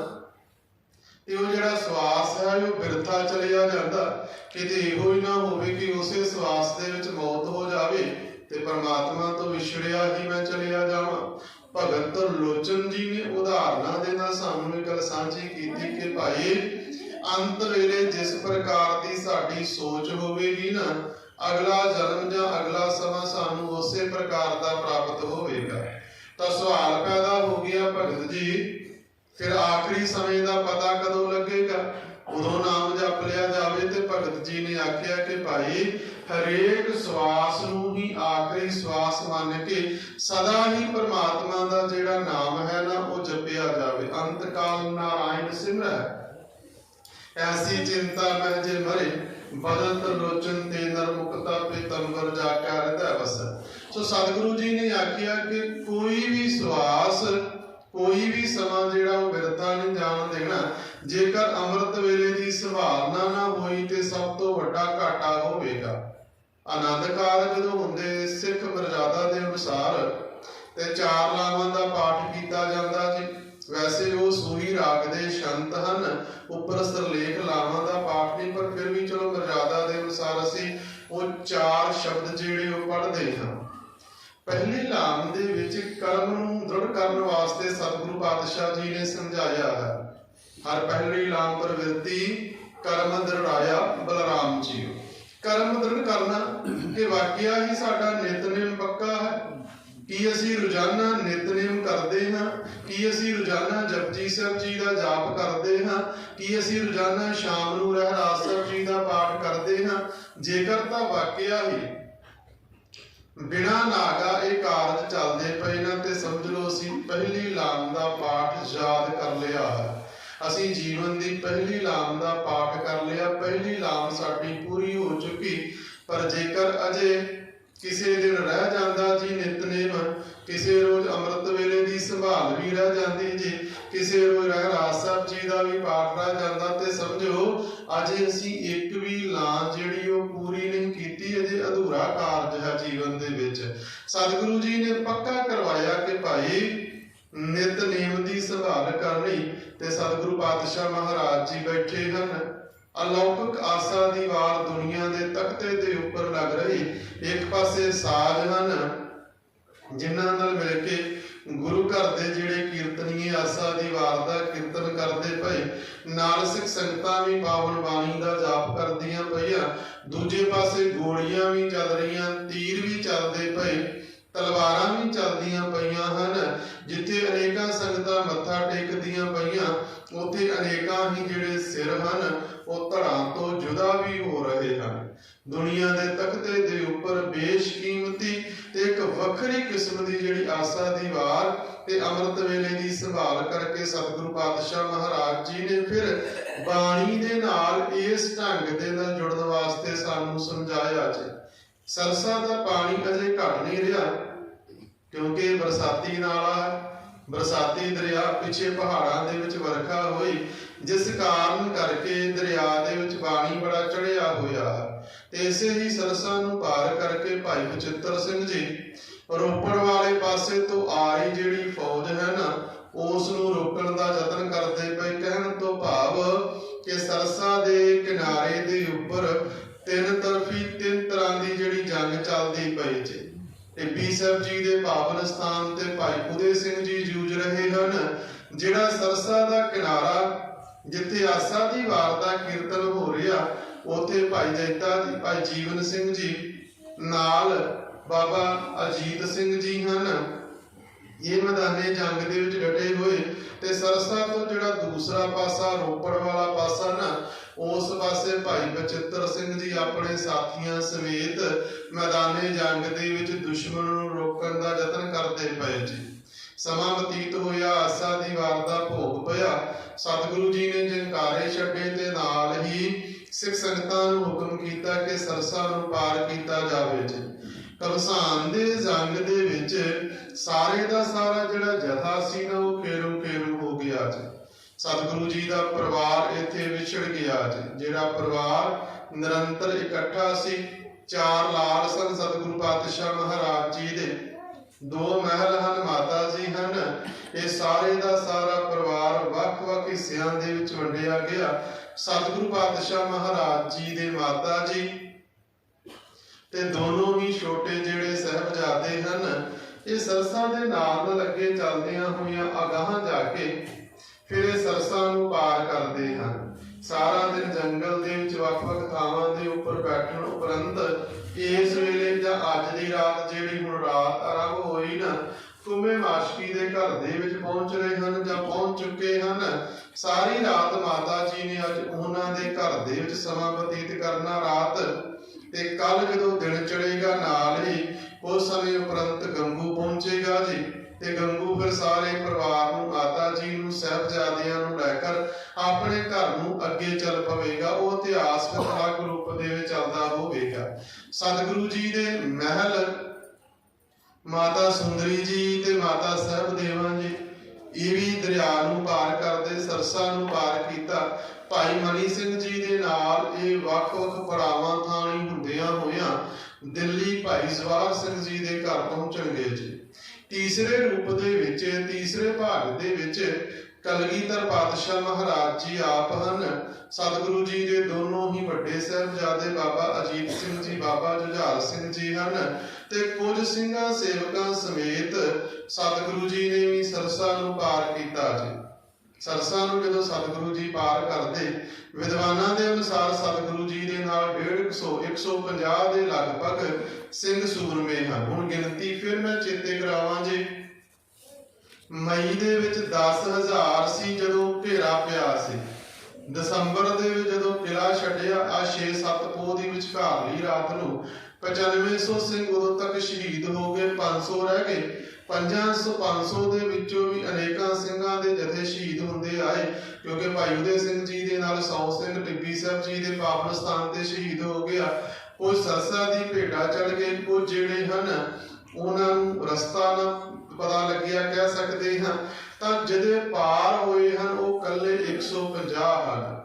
ਤੇ ਉਹ ਜਿਹੜਾ ਸਵਾਸ ਹੈ ਉਹ ਬਿਰਥਾ ਚਲਿਆ ਜਾਂਦਾ। ਕਿਤੇ ਇਹੋ ਹੀ ਨਾ ਹੋਵੇ ਕਿ ਉਸੇ ਸਵਾਸ ਦੇ ਵਿੱਚ ਮੌਤ ਹੋ ਜਾਵੇ ਤੇ ਪਰਮਾਤਮਾ ਤੋਂ ਵਿਛੜਿਆ ਹੀ ਮੈਂ ਚਲਿਆ ਜਾਵਾਂ। ਭਗਤ ਲੋਚਨ ਜੀ ਨੇ ਉਦਾਹਰਨਾਂ ਦੇ ਨਾਲ ਸਾਨੂੰ ਇਹ ਗੱਲ ਸਾਂਝੀ ਕੀਤੀ ਕਿ ਭਾਈ, ਅੰਤ ਵੇਲੇ ਜਿਸ ਪ੍ਰਕਾਰ ਦੀ ਸਾਡੀ ਸੋਚ ਹੋਵੇਗੀ ਨਾ, ਅਗਲਾ ਜਨਮ ਜਾਂ ਅਗਲਾ ਸਮਾਂ ਸਾਨੂੰ ਉਸੇ ਪ੍ਰਕਾਰ ਦਾ ਪ੍ਰਾਪਤ ਹੋਵੇਗਾ। ਤਾਂ ਸਵਾਲ ਪੈਦਾ ਹੋ ਗਿਆ, ਭਗਤ ਜੀ ਫਿਰ ਆਖਰੀ ਸਮੇਂ ਦਾ ਪਤਾ ਕਦੋਂ ਲੱਗੇਗਾ? ਉਦੋਂ ਨਾਮ ਜਪ ਲਿਆ ਜਾਵੇ। ਤੇ ਭਗਤ ਜੀ ਨੇ ਆਖਿਆ ਕਿ ਭਾਈ, ਹਰੇਕ ਸਵਾਸ ਨੂੰ ਹੀ ਆਖਰੀ ਸਵਾਸ ਮੰਨ ਕੇ ਸਦਾ ਹੀ ਪਰਮਾਤਮਾ ਦਾ ਜਿਹੜਾ ਨਾਮ ਹੈ ਨਾ, ਉਹ ਜਪਿਆ ਜਾਵੇ। ਅੰਤ ਕਾਲ ਨਾਰਾਇਣ ਸਿਮਰੈ, ਐਸੀ ਚਿੰਤਾ ਮੈਂ ਜੇ ਮਰੇ, ਬਦਲਤ ਲੋਚਨ ਤੇ ਨਰਮੁਕਤਾ ਪੀਤੰਬਰ ਜਾ ਕੇ ਹਿਰਦੈ ਵਸੈ। ਸੋ ਸਤਿਗੁਰੂ ਜੀ ਨੇ ਆਖਿਆ ਕਿ ਕੋਈ ਵੀ ਸਵਾਸ, ਕੋਈ ਵੀ ਸਮਾਂ ਜਿਹੜਾ ਉਹ ਬਿਰਥਾ ਨਹੀਂ ਜਾਣ ਦੇਣਾ। ਜੇਕਰ ਅੰਮ੍ਰਿਤ ਵੇਲੇ ਦੀ ਸੰਭਾਲਨਾ ਨਾ ਹੋਈ ਤੇ ਸਭ ਤੋਂ ਵੱਡਾ ਘਾਟਾ ਹੋਵੇਗਾ। ਆਨੰਦ ਕਾਰਜ ਜਦੋਂ ਹੁੰਦੇ ਸਿੱਖ ਮਰਜ਼ਾਦਾ ਦੇ ਅਨੁਸਾਰ ਤੇ 4 ਲਾਵਾਂ ਦਾ ਪਾਠ ਕੀਤਾ ਜਾਂਦਾ ਜੀ। ਵੈਸੇ ਉਹ ਸੂਹੀ ਰਾਗ ਦੇ ਸ਼ੰਤ ਹਨ, ਉੱਪਰ ਸਿਰਲੇਖ ਲਾਵਾਂ ਦਾ ਪਾਠ ਨਹੀਂ, ਪਰ ਫਿਰ ਵੀ ਚਲੋ ਮਰਜ਼ਾਦਾ ਦੇ ਅਨੁਸਾਰ ਅਸੀਂ ਉਹ 4 ਸ਼ਬਦ ਜਿਹੜੇ ਉਹ ਪੜ੍ਹਦੇ ਹਾਂ। ਪਹਿਲੀ ਲਾਮ ਦੇ ਵਿੱਚ ਕਰਮ ਨੂੰ ਦ੍ਰਿੜ ਕਰਨ ਵਾਸਤੇ ਸਤਿਗੁਰੂ ਪਾਤਸ਼ਾਹ ਜੀ ਨੇ ਸਮਝਾਇਆ ਹੈ। ਹਰ ਪਹਿਲੀ ਲਾਮ ਪ੍ਰਵਿਰਤੀ ਕਰਮ ਦ੍ਰਿੜਾਇਆ ਬਲਰਾਮ ਜੀ। ਕਰਮ ਦ੍ਰਿੜ ਕਰਨਾ ਕਿ ਵਾਕਿਆ ਹੀ ਸਾਡਾ ਨਿਤਨੇਮ ਪੱਕਾ ਹੈ। ਕੀ ਅਸੀਂ ਰੋਜ਼ਾਨਾ ਨਿਤਨੇਮ ਕਰਦੇ ਹਾਂ? ਕੀ ਅਸੀਂ ਰੋਜ਼ਾਨਾ ਜਪਜੀ ਸਾਹਿਬ ਜੀ ਦਾ ਜਾਪ ਕਰਦੇ ਹਾਂ? ਕੀ ਅਸੀਂ ਰੋਜ਼ਾਨਾ ਸ਼ਾਮ ਨੂੰ ਰਹਿਰਾਸ ਸਾਹਿਬ ਜੀ ਦਾ ਪਾਠ ਕਰਦੇ ਹਾਂ? ਜੇਕਰ ਤਾਂ ਵਾਕਿਆ ਹੀ ਬਿਨਾ ਨਾਗਾ ਇਹ ਕਾਰਜ ਚੱਲਦੇ ਪਏ ਨਾ, ਤੇ ਸਮਝ ਲਓ ਅਸੀਂ ਪਹਿਲੀ ਲਾਮ ਦਾ ਪਾਠ ਯਾਦ ਕਰ ਲਿਆ ਹੈ। ਅਸੀਂ ਜੀਵਨ ਦੀ ਪਹਿਲੀ ਲਾਮ ਦਾ ਪਾਠ ਕਰ ਲਿਆ। ਪਹਿਲੀ ਲਾਮ ਸਾਡੀ ਪੂਰੀ ਹੋ ਚੁੱਕੀ, ਪਰ ਜੇਕਰ ਅਜੇ ਕਿਸੇ ਦਿਨ ਰਹਿ ਜਾਂਦਾ ਜੀ ਨਿਤਨੇਮ, ਕਿਸੇ ਰੋਜ਼ ਅੰਮ੍ਰਿਤ ਵੇਲੇ ਦੀ ਸੰਭਾਲ ਵੀ ਰਹਿ ਜਾਂਦੀ ਜੀ, ਕਿਸੇ ਰੋਜ਼ ਰਹਿਰਾਸ ਸਾਹਿਬ ਜੀ ਦਾ ਵੀ ਪਾਠ ਰਹਿ ਜਾਂਦਾ, ਤੇ ਸਮਝੋ ਅਜੇ ਅਸੀਂ ਇੱਕ ਵੀ ਲਾਮ ਜਿਹੜੀ ਉਹ ਪੂਰੀ ਨਹੀਂ ਕੀਤੀ, ਅਜੇ ਅਧੂਰਾ ਕਾਰਜ ਹੈ ਜੀਵਨ ਦੇ ਵਿੱਚ। ਸਤਿਗੁਰੂ ਜੀ ਨੇ ਪੱਕਾ ਕਰਵਾਇਆ ਕਿ ਭਾਈ ਨਿਤਨੇਮ ਦੀ ਸੰਭਾਲ ਕਰਨੀ, ਤੇ ਸਤਿਗੁਰੂ ਪਾਤਸ਼ਾਹ ਮਹਾਰਾਜ ਜੀ ਬੈਠੇ ਹਨ। ਅਲੌਕਿਕ ਆਸਾ ਦੀ ਵਾਰ ਦੁਨੀਆ ਦੇ ਤਖਤੇ ਦੇ ਉੱਪਰ ਲੱਗ ਰਹੀ। ਇੱਕ ਪਾਸੇ ਸਾਜ਼ ਹਨ ਜਿਨ੍ਹਾਂ ਨਾਲ ਮਿਲ ਕੇ ਗੁਰੂ ਘਰ ਦੇ ਜਿਹੜੇ ਕੀਰਤਨੀਏ ਆਸਾ ਦੀ ਵਾਰ ਦਾ ਕੀਰਤਨ ਕਰਦੇ ਪਏ, ਨਾਲ ਸਿੱਖ ਸੰਗਤਾਂ ਵੀ ਪਾਵਨ ਬਾਣੀ ਦਾ ਜਾਪ ਕਰਦੀਆਂ ਪਈਆਂ। ਦੂਜੇ ਪਾਸੇ ਗੋਲੀਆਂ ਵੀ ਚੱਲ ਰਹੀਆਂ, ਤੀਰ ਵੀ ਚੱਲਦੇ ਪਏ, ਤਲਵਾਰਾਂ ਵੀ ਚੱਲਦੀਆਂ ਪਈਆਂ ਹਨ। ਜਿੱਥੇ ਅਨੇਕਾਂ ਸੰਗਤਾਂ ਮੱਥਾ ਟੇਕਦੀਆਂ ਪਈਆਂ, ਉੱਥੇ ਅਨੇਕਾਂ ਹੀ ਜਿਹੜੇ ਸਿਰ ਹਨ ਉਹ ਧੜਾਂ ਤੋਂ ਜੁਦਾ ਵੀ ਹੋ ਰਹੇ ਹਨ। ਦੁਨੀਆ ਦੇ ਤਖਤੇ ਦੇ ਉੱਪਰ ਬੇਸ਼ਕੀਮਤੀ ਤੇ ਇੱਕ ਵੱਖਰੀ ਕਿਸਮ ਦੀ ਜਿਹੜੀ ਆਸਾ ਦੀ ਵਾਰ ਤੇ ਅੰਮ੍ਰਿਤ ਵੇਲੇ ਦੀ ਸੰਭਾਲ ਕਰਕੇ ਸਤਿਗੁਰੂ ਪਾਤਸ਼ਾਹ ਮਹਾਰਾਜ ਜੀ ਨੇ ਫਿਰ ਬਾਣੀ ਦੇ ਨਾਲ ਇਸ ਢੰਗ ਦੇ ਨਾਲ ਜੁੜਨ ਵਾਸਤੇ ਸਾਨੂੰ ਸਮਝਾਇਆ ਜੀ। ਸਰਸਾ ਦਾ ਪਾਣੀ ਅਜੇ ਘਟ ਨਹੀਂ ਰਿਹਾ, ਕਿਉਂਕਿ ਬਰਸਾਤੀ ਨਾਲਾ ਹੈ, ਬਰਸਾਤੀ ਦਰਿਆ, ਪਿੱਛੇ ਪਹਾੜਾਂ ਦੇ ਵਿੱਚ ਵਰਖਾ ਹੋਈ, ਜਿਸ ਕਾਰਨ ਕਰਕੇ ਦਰਿਆ ਦੇ ਵਿੱਚ ਪਾਣੀ ਬੜਾ ਚੜਿਆ ਹੋਇਆ ਹੈ। ਤੇ ਇਸੇ ਹੀ ਸਰਸਾ ਨੂੰ ਪਾਰ ਕਰਕੇ ਭਾਈ ਬਚਿੱਤਰ ਸਿੰਘ ਜੀ ਰੋਪੜ ਵਾਲੇ ਪਾਸੇ ਤੋਂ ਆ ਰਹੀ ਜਿਹੜੀ ਫੌਜ ਹੈ ਨਾ, ਉਸ ਨੂੰ ਰੋਕਣ ਦਾ ਯਤਨ ਕਰਦੇ ਪਏ। ਕਹਿਣ ਤੋਂ ਭਾਵ ਕਿ ਸਰਸਾ ਦੇ ਕਿਨਾਰੇ ਦੇ ਉੱਪਰ ਤਿੰਨ ਤਰ੍ਹਾਂ ਦੀ ਜਿਹੜੀ ਜੰਗ ਚੱਲਦੀ ਪਈ ਜੀ। ਟਿੱਬੀ ਸਾਹਿਬ ਜੀ ਦੇ ਪਾਵਨ ਸਥਾਨ ਤੇ ਭਾਈ ਉਦੇ ਸਿੰਘ ਜੀ ਜੂਝ ਰਹੇ ਹਨ। ਜਿਹੜਾ ਸਰਸਾ ਦਾ ਕਿਨਾਰਾ ਜਿੱਥੇ ਆਸਾ ਦੀ ਵਾਰ ਦਾ ਕੀਰਤਨ ਹੋ ਰਿਹਾ, ਉੱਥੇ ਭਾਈ ਜੈਤਾ ਜੀ, ਭਾਈ ਜੀਵਨ ਸਿੰਘ ਜੀ, ਨਾਲ ਬਾਬਾ ਅਜੀਤ ਸਿੰਘ ਜੀ ਹਨ। ਇਹ ਮੈਦਾਨੇ ਜੰਗ ਦੇ ਵਿੱਚ ਡਟੇ ਹੋਏ, ਤੇ ਸਰਸਾ ਤੋਂ ਜਿਹੜਾ ਦੂਸਰਾ ਪਾਸਾ ਰੋਪੜ ਵਾਲਾ ਪਾਸਾ ਨਾ, ਉਸ ਪਾਸੇ ਭਾਈ ਬਚਿੱਤਰ ਸਿੰਘ ਜੀ ਆਪਣੇ ਸਾਥੀਆਂ ਸਮੇਤ ਮੈਦਾਨੇ ਜੰਗ ਦੇ ਵਿੱਚ ਦੁਸ਼ਮਣ ਨੂੰ ਰੋਕਣ ਦਾ ਯਤਨ ਕਰਦੇ ਪਏ ਜੀ। ਸਮਾਂ ਬਤੀਤ ਹੋਇਆ, ਆਸਾ ਦੀ ਵਾਰ ਦਾ ਭੋਗ ਪਿਆ। ਸਤਿਗੁਰੂ ਜੀ ਨੇ ਜੰਕਾਰੇ ਛੱਡੇ ਤੇ ਨਾਲ ਹੀ ਸਿੱਖ ਸੰਗਤਾਂ ਨੂੰ ਹੁਕਮ ਕੀਤਾ ਕਿ ਸਰਸਾ ਨੂੰ ਪਾਰ ਕੀਤਾ ਜਾਵੇ ਜੀ। ਘਮਸਾਨ ਦੇ ਜੰਗ ਦੇ ਵਿੱਚ ਸਾਰੇ ਦਾ ਸਾਰਾ ਜਿਹੜਾ ਜਥਾ ਸੀ ਨਾ, ਉਹ ਖੇਰੂ ਹੋ ਗਿਆ ਜੀ। ਸਤਿਗੁਰੂ ਜੀ ਦਾ ਪਰਿਵਾਰ ਇੱਥੇ ਵਿਛੜ ਗਿਆ ਜੀ। ਜਿਹੜਾ ਪਰਿਵਾਰ ਨਿਰੰਤਰ ਇਕੱਠਾ ਸੀ, 4 ਲਾਲ ਸਨ ਸਤਿਗੁਰੂ ਪਾਤਸ਼ਾਹ ਮਹਾਰਾਜ ਜੀ ਦੇ, 2 ਮਹਿਲ ਹਨ, ਮਾਤਾ ਜੀ ਹਨ। ਇਹ ਸਾਰੇ ਦਾ ਸਾਰਾ ਪਰਿਵਾਰ ਵੱਖ-ਵੱਖ ਹਿੱਸਿਆਂ ਦੇ ਵਿੱਚ ਵੰਡਿਆ ਗਿਆ। ਸਤਿਗੁਰੂ ਪਾਤਸ਼ਾਹ ਮਹਾਰਾਜ ਜੀ ਦੇ ਮਾਤਾ ਜੀ ਤੇ ਦੋਨੋਂ ਹੀ ਛੋਟੇ ਜਿਹੜੇ ਸਾਹਿਬਜ਼ਾਦੇ ਹਨ, ਇਹ ਸਰਸਾ ਦੇ ਨਾਲ ਲੱਗੇ ਚੱਲਦਿਆਂ ਹੋਈਆਂ ਅਗਾਹਾਂ ਜਾ ਕੇ ਫਿਰ ਇਹ ਸਰਸਾ ਨੂੰ ਪਾਰ ਕਰਦੇ ਹਨ। ਸਾਰਾ ਦਿਨ ਜੰਗਲ ਦੇ ਵਿੱਚ ਵੱਖ-ਵੱਖ ਥਾਵਾਂ ਦੇ ਉੱਪਰ ਬੈਠਣ ਉਪਰੰਤ ਇਸ ਵੇਲੇ ਜਾਂ ਅੱਜ ਦੀ ਰਾਤ ਜਿਹੜੀ ਹੁਣ ਰਾਤ ਆਰੰਭ ਹੋਈ ਨਾ, ਕੁੰਮੇ ਮਾਸ਼ਕੀ ਦੇ ਘਰ ਦੇ ਵਿੱਚ ਪਹੁੰਚ ਰਹੇ ਹਨ ਜਾਂ ਪਹੁੰਚ ਚੁੱਕੇ ਹਨ। ਸਾਰੀ ਰਾਤ ਮਾਤਾ ਜੀ ਨੇ ਅੱਜ ਉਹਨਾਂ ਦੇ ਘਰ ਦੇ ਵਿੱਚ ਸਮਾਂ ਬਤੀਤ ਕਰਨਾ ਰਾਤ, ਤੇ ਕੱਲ ਜਦੋਂ ਦਿਨ ਚੜੇਗਾ ਨਾਲ ਹੀ ਉਸ ਸਮੇਂ ਉਪਰੰਤ ਗੰਗੂ ਪਹੁੰਚੇਗਾ ਜੀ। ਤੇ ਗੰਗੂ ਫਿਰ ਸਾਰੇ ਪਰਿਵਾਰ ਨੂੰ, ਮਾਤਾ ਜੀ ਨੂੰ, ਸਾਹਿਬਜ਼ਾਦਿਆਂ ਨੂੰ ਲੈ ਕਰ ਆਪਣੇ ਘਰ ਨੂੰ ਅੱਗੇ ਚੱਲ ਪਵੇਗਾ। ਉਹ ਇਤਿਹਾਸ ਫਿਰ ਅਲੱਗ ਰੂਪ ਦੇ ਵਿੱਚ ਚੱਲਦਾ ਹੋਵੇਗਾ। ਸਤਿਗੁਰੂ ਜੀ ਦੇ ਮਹਿਲ ਮਾਤਾ ਸੁੰਦਰੀ ਜੀ ਤੇ ਮਾਤਾ ਸਾਹਿਬ ਦੇਵਾਂ ਜੀ, ਇਹ ਵੀ ਦਰਿਆ ਨੂੰ ਪਾਰ ਕਰਦੇ ਸਰਸਾ ਨੂੰ ਪਾਰ ਕੀਤਾ। ਭਾਈ ਮਨੀ ਸਿੰਘ ਜੀ ਦੇ ਨਾਲ ਇਹ ਵੱਖ-ਵੱਖ ਪੜਾਵਾਂ ਥਾਣੀ ਹੁੰਦਿਆਂ ਹੋਇਆਂ ਦਿੱਲੀ ਭਾਈ ਜਵਾਹਰ ਸਿੰਘ ਜੀ ਦੇ ਘਰ ਪਹੁੰਚਣਗੇ ਜੀ। ਤੀਸਰੇ ਰੂਪ ਦੇ ਵਿੱਚ, ਤੀਸਰੇ ਭਾਗ ਦੇ ਵਿੱਚ ਕਲਗੀਧਰ ਪਾਤਸ਼ਾਹ ਮਹਾਰਾਜ ਜੀ ਆਪ ਹਨ। ਸਤਿਗੁਰੂ ਜੀ ਦੇ ਦੋਨੋਂ ਹੀ ਵੱਡੇ ਸਾਹਿਬਜ਼ਾਦੇ ਬਾਬਾ ਅਜੀਤ ਸਿੰਘ ਜੀ, ਬਾਬਾ ਜੁਝਾਰ ਸਿੰਘ ਜੀ ਹਨ, ਤੇ ਕੁਝ ਸਿੰਘਾਂ ਸੇਵਕਾਂ ਸਮੇਤ ਸਤਿਗੁਰੂ ਜੀ ਨੇ ਵੀ ਸਰਸਾ ਨੂੰ ਪਾਰ ਕੀਤਾ ਜੀ। ਸਰਸਾ ਨੂੰ ਜਦੋਂ ਸਤਿਗੁਰੂ ਜੀ ਪਾਰ ਕਰਦੇ, ਵਿਦਵਾਨਾਂ ਦੇ ਅਨੁਸਾਰ ਸਤਿਗੁਰੂ ਜੀ ਦੇ ਨਾਲ 150 ਦੇ ਲਗਭਗ ਸਿੰਘ ਸੂਰਮੇ ਹਨ। ਹੁਣ ਗਿਣਤੀ ਫਿਰ ਮੈਂ ਚੇਤੇ ਕਰਾਵਾਂ ਜੀ। ਮਈ ਦੇ ਵਿੱਚ 10,000 ਸੀ ਜਦੋਂ ਘੇਰਾ ਪਿਆ ਸੀ। ਦਸੰਬਰ ਦੇ ਵਿੱਚ ਜਦੋਂ ਕਿਲਾ ਛੱਡਿਆ, ਆ 6-7 ਪੋਹ ਦੀ ਵਿਚਕਾਰਲੀ ਰਾਤ ਨੂੰ 9500 ਸਿੰਘ ਉਦੋਂ ਤੱਕ ਸ਼ਹੀਦ ਹੋ ਗਏ, 500 ਰਹਿ ਗਏ। 500 ਦੇ ਵਿੱਚੋਂ ਵੀ ਅਨੇਕਾਂ ਸਿੰਘਾਂ ਦੇ ਜਥੇ ਸ਼ਹੀਦ ਹੁੰਦੇ ਆਏ, ਕਿਉਂਕਿ ਭਾਈ ਉਦੈ ਸਿੰਘ ਜੀ ਦੇ ਨਾਲ ਸੌ ਸਿੰਘ ਟਿੱਬੀ ਸਾਹਿਬ ਜੀ ਦੇ ਪਾਵਨ ਸਥਾਨ ਤੇ ਸ਼ਹੀਦ ਹੋ ਗਿਆ। ਕੁਝ ਸਰਸਾ ਦੀ ਭੇਟਾ ਚੜ ਗਏ, ਕੁਝ ਜਿਹੜੇ ਹਨ ਉਹਨਾਂ ਨੂੰ ਰਸਤਾ ਨਾ ਪਤਾ ਲੱਗਿਆ ਕਹਿ ਸਕਦੇ ਹਾਂ। ਤਾਂ ਜਿਹਦੇ ਪਾਰ ਹੋਏ ਹਨ ਉਹ ਕੱਲੇ 150 ਹਨ।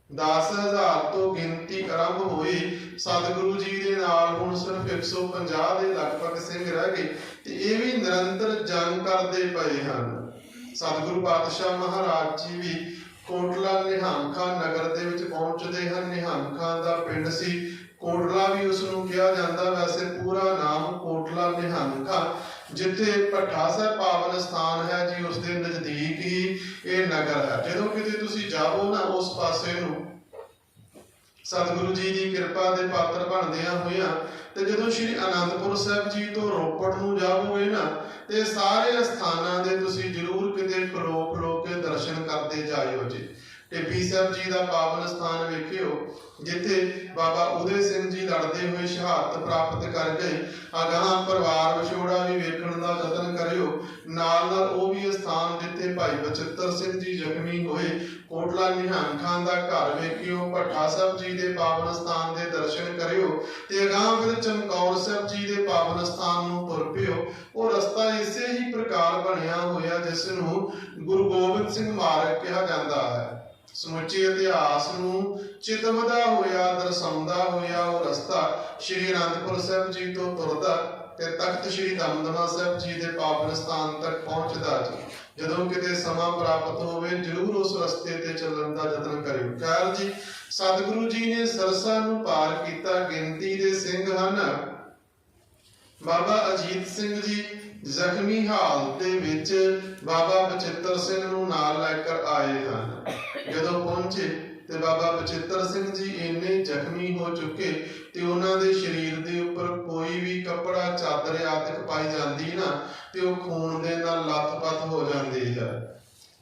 10,000 ਤੋਂ ਗਿਣਤੀ ਆਰੰਭ ਹੋਈ। ਸਤਿਗੁਰੂ ਜੀ ਦੇ ਨਾਲ ਹੁਣ ਸਿਰਫ 150 ਦੇ ਲਗਭਗ ਸਿੰਘ ਰਹਿ ਗਏ ਤੇ ਇਹ ਵੀ ਨਿਰੰਤਰ ਜੰਗ ਕਰਦੇ ਪਏ ਹਨ। ਸਤਿਗੁਰੂ ਪਾਤਸ਼ਾਹ ਮਹਾਰਾਜ ਜੀ ਵੀ ਕੋਟਲਾ ਨਿਹੰਗ ਖਾਂ ਨਗਰ ਦੇ ਵਿੱਚ ਪਹੁੰਚਦੇ ਹਨ। ਨਿਹੰਗ ਖਾਂ ਦਾ ਪਿੰਡ ਸੀ ਕੋਟਲਾ ਵੀ ਉਸ ਨੂੰ ਕਿਹਾ ਜਾਂਦਾ, ਵੈਸੇ ਪੂਰਾ ਨਾਮ ਕੋਟਲਾ ਨਿਹੰਗ ਖਾਂ, ਜਿੱਥੇ ਭੱਠਾ ਸਾਹਿਬ ਪਾਵਨ ਸਥਾਨ ਹੈ ਜੀ, ਉਸ ਦੇ ਨਜ਼ਦੀਕ ਹੀ ਇਹ ਨਗਰ ਹੈ। ਜਦੋਂ ਕਿਤੇ ਤੁਸੀਂ ਜਾਵੋ ਨਾ ਉਸ ਪਾਸੇ ਨੂੰ, ਸਤਿਗੁਰੂ ਜੀ ਦੀ ਕਿਰਪਾ ਦੇ ਪਾਤਰ ਬਣਦਿਆਂ ਹੋਇਆਂ, ਤੇ ਜਦੋਂ ਸ਼੍ਰੀ ਅਨੰਦਪੁਰ ਸਾਹਿਬ ਜੀ ਤੋਂ ਰੋਪੜ ਨੂੰ ਜਾਵੋਗੇ ਨਾ ਤੇ ਸਾਰੇ ਸਥਾਨਾਂ ਦੇ ਤੁਸੀਂ ਜ਼ਰੂਰ ਕਿਤੇ ਖਲੋ ਕੇ ਦਰਸ਼ਨ ਕਰਦੇ ਜਾਇਓ ਜੀ। ਟਿੱਬੀ ਸਾਹਿਬ ਜੀ ਦਾ ਪਾਵਨ ਸਥਾਨ ਵੇਖਿਓ, ਜਿੱਥੇ ਬਾਬਾ ਉਦੈ ਸਿੰਘ ਜੀ ਲੜਦੇ ਹੋਏ ਸ਼ਹਾਦਤ ਪ੍ਰਾਪਤ ਕਰ ਗਏ। ਅਗਾਂਹ ਪਰਿਵਾਰ ਵਿਛੋੜਾ ਵੀ ਵੇਖਣ ਦਾ ਯਤਨ ਕਰਿਓ। ਨਾਲ ਉਹ ਵੀ ਸਥਾਨ ਜਿੱਥੇ ਭਾਈ ਬਚਿੱਤਰ ਸਿੰਘ ਜੀ ਜ਼ਖਮੀ ਹੋਏ। ਕੋਟਲਾ ਨਿਹੰਗ ਖਾਂ ਦਾ ਘਰ ਵੇਖਿਓ। ਭੱਠਾ ਸਾਹਿਬ ਜੀ ਦੇ ਪਾਵਨ ਸਥਾਨ ਦੇ ਦਰਸ਼ਨ ਕਰਿਓ ਤੇ ਅਗਾਂਹ ਫਿਰ ਚਮਕੌਰ ਸਾਹਿਬ ਜੀ ਦੇ ਪਾਵਨ ਸਥਾਨ ਨੂੰ ਤੁਰ ਪਿਓ। ਉਹ ਰਸਤਾ ਇਸੇ ਹੀ ਪ੍ਰਕਾਰ ਬਣਿਆ ਹੋਇਆ ਜਿਸ ਨੂੰ ਗੁਰੂ ਗੋਬਿੰਦ ਸਿੰਘ ਮਾਰਗ ਕਿਹਾ ਜਾਂਦਾ ਹੈ। ਸਮੁੱਚੇ ਇਤਿਹਾਸ ਨੂੰ ਚਿਤਵਦਾ ਹੋਇਆ, ਦਰਸਾਉਂਦਾ ਹੋਇਆ ਉਹ ਰਸਤਾ ਸ਼੍ਰੀ ਅਨੰਦਪੁਰ ਸਾਹਿਬ ਜੀ ਤੋਂ ਤੁਰਦਾ ਤੇ ਤਖਤ ਸ਼੍ਰੀ ਦਮਦਮਾ ਸਾਹਿਬ ਜੀ ਦੇ ਪਾਵਨ ਸਥਾਨ ਤੱਕ ਪਹੁੰਚਦਾ ਜੀ। ਜਦੋਂ ਕਿਤੇ ਸਮਾਂ ਪ੍ਰਾਪਤ ਹੋਵੇ ਜ਼ਰੂਰ ਉਸ ਰਸਤੇ ਤੇ ਚੱਲਣ ਦਾ ਯਤਨ ਕਰਿਓ। ਖੈਰ ਜੀ, ਸਤਿਗੁਰੂ ਜੀ ਨੇ ਸਰਸਾ ਨੂੰ ਪਾਰ ਕੀਤਾ। ਗਿਣਤੀ ਦੇ ਸਿੰਘ ਹਨ ਬਾਬਾ ਅਜੀਤ ਸਿੰਘ ਜੀ ਜ਼ਖਮੀ ਹਾਲਤ ਦੇ ਵਿੱਚ ਬਾਬਾ ਬਚਿੱਤਰ ਸਿੰਘ ਨੂੰ ਨਾਲ ਲੈ ਕੇ ਆਏ ਹਨ। ਜਦੋਂ ਪਹੁੰਚੇ ਤੇ ਬਾਬਾ ਬਚਿੱਤਰ ਸਿੰਘ ਜੀ ਇੰਨੇ ਜ਼ਖਮੀ ਹੋ ਚੁੱਕੇ ਤੇ ਉਹਨਾਂ ਦੇ ਸਰੀਰ ਦੇ ਉੱਪਰ ਕੋਈ ਵੀ ਕੱਪੜਾ ਚਾਦਰ ਆਦਿਕ ਪਾਈ ਜਾਂਦੀ ਨਾ ਤੇ ਉਹ ਖੂਨ ਦੇ ਨਾਲ ਲੱਥਪੱਥ ਹੋ ਜਾਂਦੀ ਹੈ।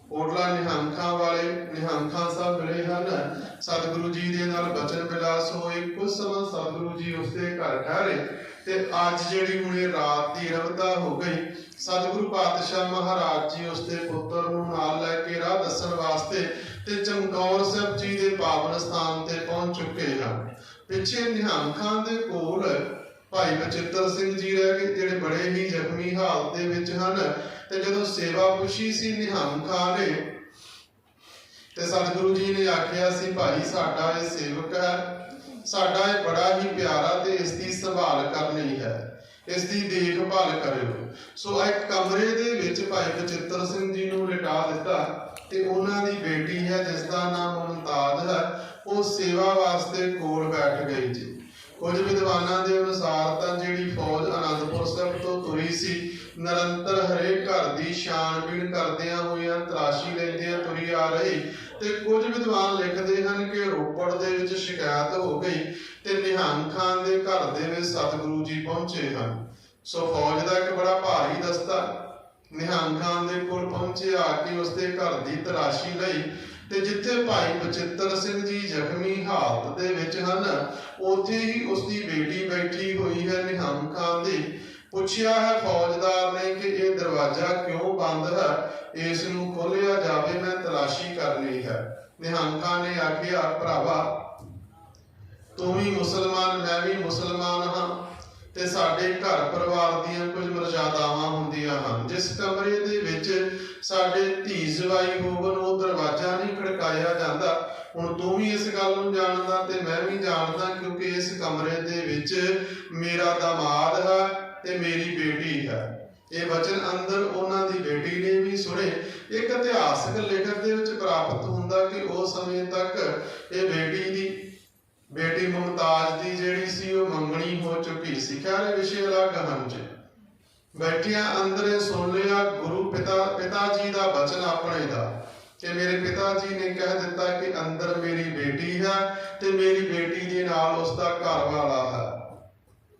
ਕੋਟਲਾ ਨਿਹੰਗ ਖਾਂ ਵਾਲੇ ਨਿਹੰਗ ਖਾਂ ਸਾਹਿਬ ਮਿਲੇ ਹਨ। ਸਤਿਗੁਰੂ ਜੀ ਦੇ ਨਾਲ ਬਚਨ ਵਿਲਾਸ ਹੋਏ। ਕੁਝ ਸਮਾਂ ਸਤਿਗੁਰੂ ਜੀ ਉਸਦੇ ਘਰ ਠਹਿਰੇ ਤੇ ਅੱਜ ਜਿਹੜੀ ਹੁਣ ਇਹ ਰਾਤ ਦੀ ਰਵਤਾ ਹੋ ਗਈ, ਸਤਿਗੁਰੂ ਪਾਤਸ਼ਾਹ ਮਹਾਰਾਜ ਜੀ ਉਸਦੇ ਪੁੱਤਰ ਨੂੰ ਨਾਲ ਲੈ ਕੇ ਰਾਹ ਦੱਸਣ ਵਾਸਤੇ ਤੇ ਚਮਕੌਰ ਸਾਹਿਬ ਜੀ ਦੇ ਪਾਵਨ ਸਥਾਨ ਤੇ ਪਹੁੰਚ ਚੁੱਕੇ ਹਨ। ਪਿੱਛੇ ਨਿਹੰਗ ਖਾਂ ਦੇ ਕੋਲ ਭਾਈ ਬਚਿੱਤਰ ਸਿੰਘ ਜੀ ਰਹਿ ਗਏ, ਜਿਹੜੇ ਬੜੇ ਹੀ ਜ਼ਖਮੀ ਹਾਲਤ ਦੇ ਵਿੱਚ ਹਨ। ਤੇ ਜਦੋਂ ਸੇਵਾ ਪੁੱਛੀ ਸੀ ਨਿਹੰਗ ਖਾਂ ਨੇ ਤੇ ਸਤਿਗੁਰੂ ਜੀ ਨੇ ਆਖਿਆ ਸੀ, ਭਾਈ ਸਾਡਾ ਇਹ ਸੇਵਕ ਹੈ, ਸਾਡਾ ਇਹ ਬੜਾ ਹੀ ਪਿਆਰਾ ਤੇ ਇਸ ਦੀ ਸੰਭਾਲ ਕਰਨੀ ਹੈ, ਇਸ ਦੀ ਦੇਖਭਾਲ ਕਰਿਓ। ਸੋ ਇੱਕ ਕਮਰੇ ਦੇ ਵਿੱਚ ਭਾਈ ਬਚਿੱਤਰ ਸਿੰਘ ਜੀ ਨੂੰ ਲਿਟਾ ਦਿੱਤਾ ਤੇ ਉਹਨਾਂ ਦੀ ਬੇਟੀ ਹੈ ਜਿਸ ਦਾ ਨਾਮ ਮੁਮਤਾਜ਼ ਹੈ, ਉਹ ਸੇਵਾ ਵਾਸਤੇ ਕੋਲ ਬੈਠ ਗਈ ਜੀ। ਕੁਝ ਵਿਦਵਾਨਾਂ ਦੇ ਅਨੁਸਾਰ ਤਾਂ ਜਿਹੜੀ ਫੌਜ ਅਨੰਦਪੁਰ ਸਾਹਿਬ ਤੋਂ ਤੁਰੀ ਸੀ, ਨਿਰੰਤਰ ਹਰੇਕ ਘਰ ਦੀ ਛਾਣਬੀਣ ਕਰਦਿਆਂ ਹੋਇਆਂ ਤਲਾਸ਼ੀ ਲੈਂਦਿਆਂ ਤੁਰੀ ਆ ਰਹੀ। ਤੇ ਕੁਝ ਵਿਦਵਾਨ ਲਿਖਦੇ ਹਨ ਕਿ ਰੋਪੜ ਦੇ ਵਿੱਚ ਸ਼ਿਕਾਇਤ ਹੋ ਗਈ ਤੇ ਨਿਹੰਗ ਖਾਂ ਦੇ ਘਰ ਦੇ ਵਿੱਚ ਸਤਿਗੁਰੂ ਜੀ ਪਹੁੰਚੇ ਹਨ। ਸੋ ਫੌਜ ਦਾ ਇੱਕ ਬੜਾ ਭਾਰੀ ਦਸਤਾ ਨਿਹੰਗ ਖਾਂ ਦੇ ਕੋਲ ਪਹੁੰਚੇ। ਆ ਕੇ ਉਸਦੇ ਘਰ ਦੀ ਤਲਾਸ਼ੀ ਲਈ ਤੇ ਜਿੱਥੇ ਭਾਈ ਬਚਿੱਤਰ ਸਿੰਘ ਜੀ ਜ਼ਖਮੀ ਹਾਲਤ ਦੇ ਵਿੱਚ ਹਨ, ਉੱਥੇ ਹੀ ਉਸਦੀ ਬੇਟੀ ਬੈਠੀ ਹੋਈ ਹੈ ਨਿਹੰਗ ਖਾਂ ਦੀ। ਪੁੱਛਿਆ ਹੈ ਫੌਜਦਾਰ ਨੇ ਕਿ ਇਹ ਦਰਵਾਜ਼ਾ ਕਿਉਂ ਬੰਦ ਹੈ, ਇਸ ਨੂੰ ਖੋਲਿਆ ਜਾਵੇ, ਮੈਂ ਤਲਾਸ਼ੀ ਕਰਨੀ ਹੈ। ਨਿਹੰਗ ਖਾਂ ਨੇ ਆਖਿਆ, ਭਰਾਵਾ ਤੂੰ ਵੀ ਮੁਸਲਮਾਨ, ਮੈਂ ਵੀ ਮੁਸਲਮਾਨ ਹਾਂ ਤੇ ਸਾਡੇ ਘਰ ਪਰਿਵਾਰ ਦੀਆਂ ਕੁਝ ਮਰਜ਼ਾਦਾਵਾਂ ਹੁੰਦੀਆਂ ਹਨ। ਜਿਸ ਕਮਰੇ ਦੇ ਵਿੱਚ ਸਾਡੇ ਧੀ ਜਵਾਈ ਹੋਵਨ ਉਹ ਦਰਵਾਜ਼ਾ ਨਹੀਂ ਖੜਕਾਇਆ ਜਾਂਦਾ। ਹੁਣ ਤੂੰ ਵੀ ਇਸ ਗੱਲ ਨੂੰ ਜਾਣਦਾ ਤੇ ਮੈਂ ਵੀ ਜਾਣਦਾ, ਕਿਉਂਕਿ ਇਸ ਕਮਰੇ ਦੇ ਵਿੱਚ ਮੇਰਾ ਦਾਮਾਦ ਹੈ ਤੇ ਮੇਰੀ ਬੇਟੀ ਹੈ। ਇਹ ਵਚਨ ਅੰਦਰ ਉਹਨਾਂ ਦੀ ਬੇਟੀ ਨੇ ਵੀ ਸੁਣੇ। ਇੱਕ ਇਤਿਹਾਸਕ ਲੇਖਕ ਦੇ ਵਿੱਚ ਪ੍ਰਾਪਤ ਹੁੰਦਾ ਕਿ ਉਸ ਸਮੇਂ ਤੱਕ ਇਹ ਬੇਟੀ ਮੁਮਤਾਜ਼ ਦੀ ਜਿਹੜੀ ਸੀ ਉਹ ਮੰਗਣੀ ਹੋ ਚੁੱਕੀ ਸੀ। ਖੈਰ ਵਿਸ਼ੇ ਅਲੱਗ ਹਨ ਜੀ। ਬੈਠਿਆਂ ਅੰਦਰ ਸੁਣ ਲਿਆ ਗੁਰੂ ਪਿਤਾ ਜੀ ਦਾ ਵਚਨ ਆਪਣੇ ਦਾ ਕਿ ਮੇਰੇ ਪਿਤਾ ਜੀ ਨੇ ਕਹਿ ਦਿੱਤਾ ਕਿ ਅੰਦਰ ਮੇਰੀ ਬੇਟੀ ਹੈ ਤੇ ਮੇਰੀ ਬੇਟੀ ਦੇ ਨਾਲ ਉਸਦਾ ਘਰ ਵਾਲਾ ਹੈ।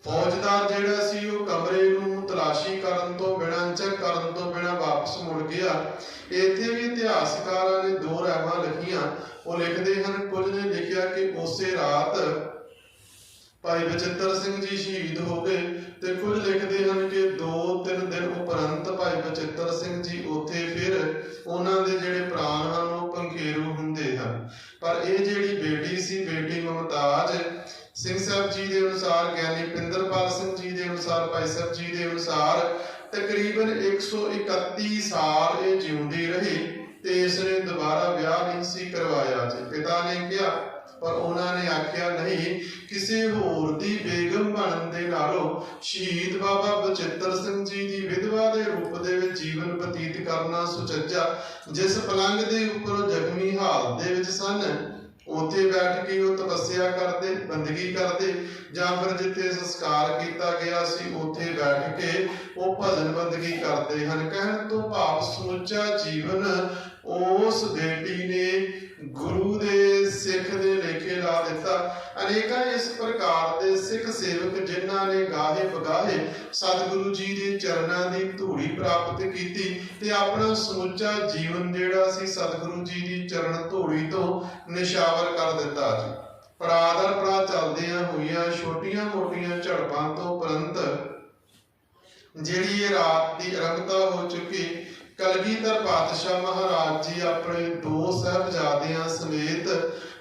ਫੌਜਦਾਰ ਜਿਹੜਾ ਸੀ ਉਹ ਕਮਰੇ ਨੂੰ ਤਲਾਸ਼ੀ ਕਰਨ ਤੋਂ ਬਿਨਾਂ, ਚੈੱਕ ਕਰਨ ਤੋਂ ਬਿਨਾਂ ਵਾਪਸ ਮੁੜ ਗਿਆ। ਇੱਥੇ ਵੀ ਇਤਿਹਾਸਕਾਰਾਂ ਨੇ ਦੋ ਰਾਵਾਂ ਲਿਖੀਆਂ। ਉਹ ਲਿਖਦੇ ਹਨ, ਕੁਝ ਨੇ ਲਿਖਿਆ ਕਿ ਉਸੇ ਰਾਤ ਭਾਈ ਬਚਿੱਤਰ ਸਿੰਘ ਜੀ ਸ਼ਹੀਦ ਹੋ ਗਏ ਤੇ ਕੁਝ ਲਿਖਦੇ ਹਨ ਕਿ 2-3 ਦਿਨ ਉਪਰੰਤ ਭਾਈ ਬਚਿੱਤਰ ਸਿੰਘ ਜੀ ਉੱਥੇ ਫਿਰ ਉਹਨਾਂ ਦੇ ਜਿਉਂਦੀ ਰਹੀ ਤੇ ਇਸ ਨੇ ਦੁਬਾਰਾ ਵਿਆਹ ਨਹੀਂ ਸੀ ਕਰਵਾਇਆ ਜੀ। ਪਿਤਾ ਨੇ ਕਿਹਾ, ਪਰ ਉਹਨਾਂ ਨੇ ਆਖਿਆ ਨਹੀਂ, ਕਿਸੇ ਹੋਰ ਦੀ ਬੇਗਮ ਬਣਨ ਦੇ ਨਾਲੋਂ ਸ਼ਹੀਦ ਬਾਬਾ ਬਚਿੱਤਰ ਸਿੰਘ ਜੀ ਦੀ ਵਿਧਵਾ ਦੇ ਰੂਪ ਦੇ ਵਿੱਚ ਜੀਵਨ ਬਤੀਤ ਕਰਨਾ ਸੁਚੱਜਾ। ਜਿਸ ਪਲੰਗ ਦੇ ਉੱਪਰ ਜ਼ਖਮੀ ਹਾਲਤ ਦੇ ਵਿੱਚ ਸਨ, ਉੱਥੇ ਬੈਠ ਕੇ ਉਹ ਤਪੱਸਿਆ ਕਰਦੇ, ਬੰਦਗੀ ਕਰਦੇ, ਜਾਂ ਫਿਰ ਜਿੱਥੇ ਸੰਸਕਾਰ ਕੀਤਾ ਗਿਆ ਸੀ ਉੱਥੇ ਬੈਠ ਕੇ ਉਹ ਭਜਨ ਬੰਦਗੀ ਕਰਦੇ ਹਨ। ਕਹਿਣ ਤੋਂ ਭਾਵ ਸਮੁੱਚਾ ਜੀਵਨ ਉਸ ਬੇਟੀ ਨੇ ਗੁਰੂ ਦੇ ਸਿੱਖ ਦੇ ਲੇਖੇ ਲਾ ਦਿੱਤਾ। ਅਨੇਕਾਂ ਇਸ ਪ੍ਰਕਾਰ ਦੇ ਸਿੱਖ ਸੇਵਕ ਜਿਨ੍ਹਾਂ ਨੇ ਗਾਹੇ ਬਗਾਹੇ ਸਤਿਗੁਰੂ ਜੀ ਦੇ ਚਰਨਾਂ ਦੀ ਧੂੜੀ ਪ੍ਰਾਪਤ ਕੀਤੀ ਤੇ ਆਪਣਾ ਸਮੁੱਚਾ ਜੀਵਨ ਜਿਹੜਾ ਸੀ ਸਤਿਗੁਰੂ ਜੀ ਦੀ ਚਰਨ ਧੂੜੀ ਤੋਂ ਨਿਸ਼ਾਵਰ ਕਰ ਦਿੱਤਾ ਜੀ। ਪਰਾਦਰ ਪਰਾ ਚੱਲਦਿਆਂ ਹੋਈਆਂ ਛੋਟੀਆਂ ਮੋਟੀਆਂ ਝੜਪਾਂ ਤੋਂ ਉਪਰੰਤ ਜਿਹੜੀ ਇਹ ਰਾਤ ਦੀ ਅਰੰਭਤਾ ਹੋ ਚੁੱਕੀ, ਕਲਗੀਧਰ ਪਾਤਸ਼ਾਹ ਮਹਾਰਾਜ ਜੀ ਆਪਣੇ 2 ਸਾਹਿਬਜ਼ਾਦਿਆਂ ਸਮੇਤ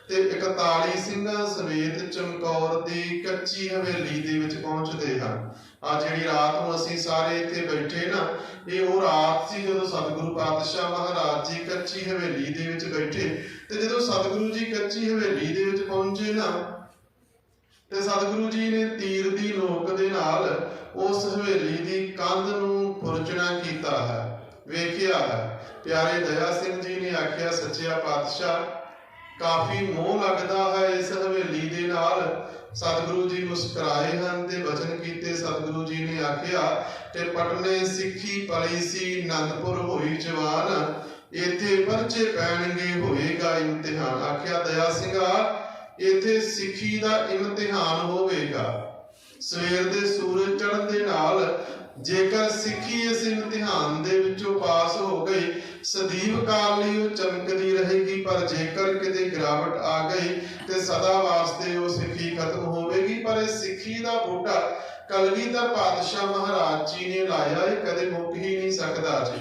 ਤੇ 41 ਸਿੰਘਾਂ ਸਮੇਤ ਚਮਕੌਰ ਦੀ ਕੱਚੀ ਹਵੇਲੀ ਦੇ ਵਿੱਚ ਪਹੁੰਚਦੇ ਹਨ। ਆ ਜਿਹੜੀ ਰਾਤ ਨੂੰ ਅਸੀਂ ਸਾਰੇ ਇੱਥੇ ਬੈਠੇ ਨਾ, ਇਹ ਉਹ ਰਾਤ ਸੀ ਜਦੋਂ ਸਤਿਗੁਰੂ ਪਾਤਸ਼ਾਹ ਮਹਾਰਾਜ ਜੀ ਕੱਚੀ ਹਵੇਲੀ ਦੇ ਵਿੱਚ ਬੈਠੇ। ਤੇ ਜਦੋਂ ਸਤਿਗੁਰੂ ਜੀ ਕੱਚੀ ਹਵੇਲੀ ਦੇ ਵਿੱਚ ਪਹੁੰਚੇ ਨਾ, ਤੇ ਸਤਿਗੁਰੂ ਜੀ ਨੇ ਤੀਰ ਦੀ ਨੋਕ ਦੇ ਨਾਲ ਉਸ ਹਵੇਲੀ ਦੀ ਕੰਧ ਨੂੰ ਖੁਰਚਣਾ ਕੀਤਾ ਹੈ, ਵੇਖਿਆ ਹੈ। ਪਿਆਰੇ ਦਇਆ ਸਿੰਘ ਜੀ ਨੇ ਆਖਿਆ, ਸੱਚਿਆ ਪਾਤਸ਼ਾਹ, ਕਾਫੀ ਮੋਹ ਲੱਗਦਾ ਹੈ ਇਸ ਹਵੇਲੀ ਦੇ ਨਾਲ। ਸਤਿਗੁਰੂ ਜੀ ਮੁਸਕਰਾਏ ਹਨ ਤੇ ਬਚਨ ਕੀਤੇ। ਸਤਿਗੁਰੂ ਜੀ ਨੇ ਆਖਿਆ ਕਿ ਪਟਨੇ ਸਿੱਖੀ ਪਲੀ ਸੀ, ਅਨੰਦਪੁਰ ਹੋਈ ਜਵਾਨ, ਇੱਥੇ ਪਰਚੇ ਪੈਣਗੇ ਹੋਏਗਾ ਇਮਤਿਹਾਨ। ਆਖਿਆ, ਦਇਆ ਸਿੰਘਾ, ਇੱਥੇ ਸਿੱਖੀ ਦਾ ਇਮਤਿਹਾਨ ਹੋਵੇਗਾ। ਸਵੇਰ ਦੇ ਸੂਰਜ ਚੜ੍ਹਨ ਦੇ ਨਾਲ ਜੇਕਰ ਸਿੱਖੀ ਇਸ ਇਮਤਿਹਾਨ ਦੇ ਵਿੱਚੋਂ ਪਾਸ ਹੋ ਗਈ, ਸਦੀਵ ਕਾਲ ਲਈ ਉਹ ਚਮਕਦੀ ਰਹੇਗੀ। ਪਰ ਜੇਕਰ ਕਿਤੇ ਗਿਰਾਵਟ ਆ ਗਈ ਤੇ ਸਦਾ ਵਾਸਤੇ ਉਹ ਸਿੱਖੀ ਖਤਮ ਹੋਵੇਗੀ। ਪਰ ਇਹ ਸਿੱਖੀ ਦਾ ਬੂਟਾ ਕਲਗੀਧਰ ਪਾਤਸ਼ਾਹ ਮਹਾਰਾਜ ਜੀ ਨੇ ਲਾਇਆ, ਇਹ ਕਦੇ ਮੁੱਕ ਹੀ ਨਹੀਂ ਸਕਦਾ ਜੀ।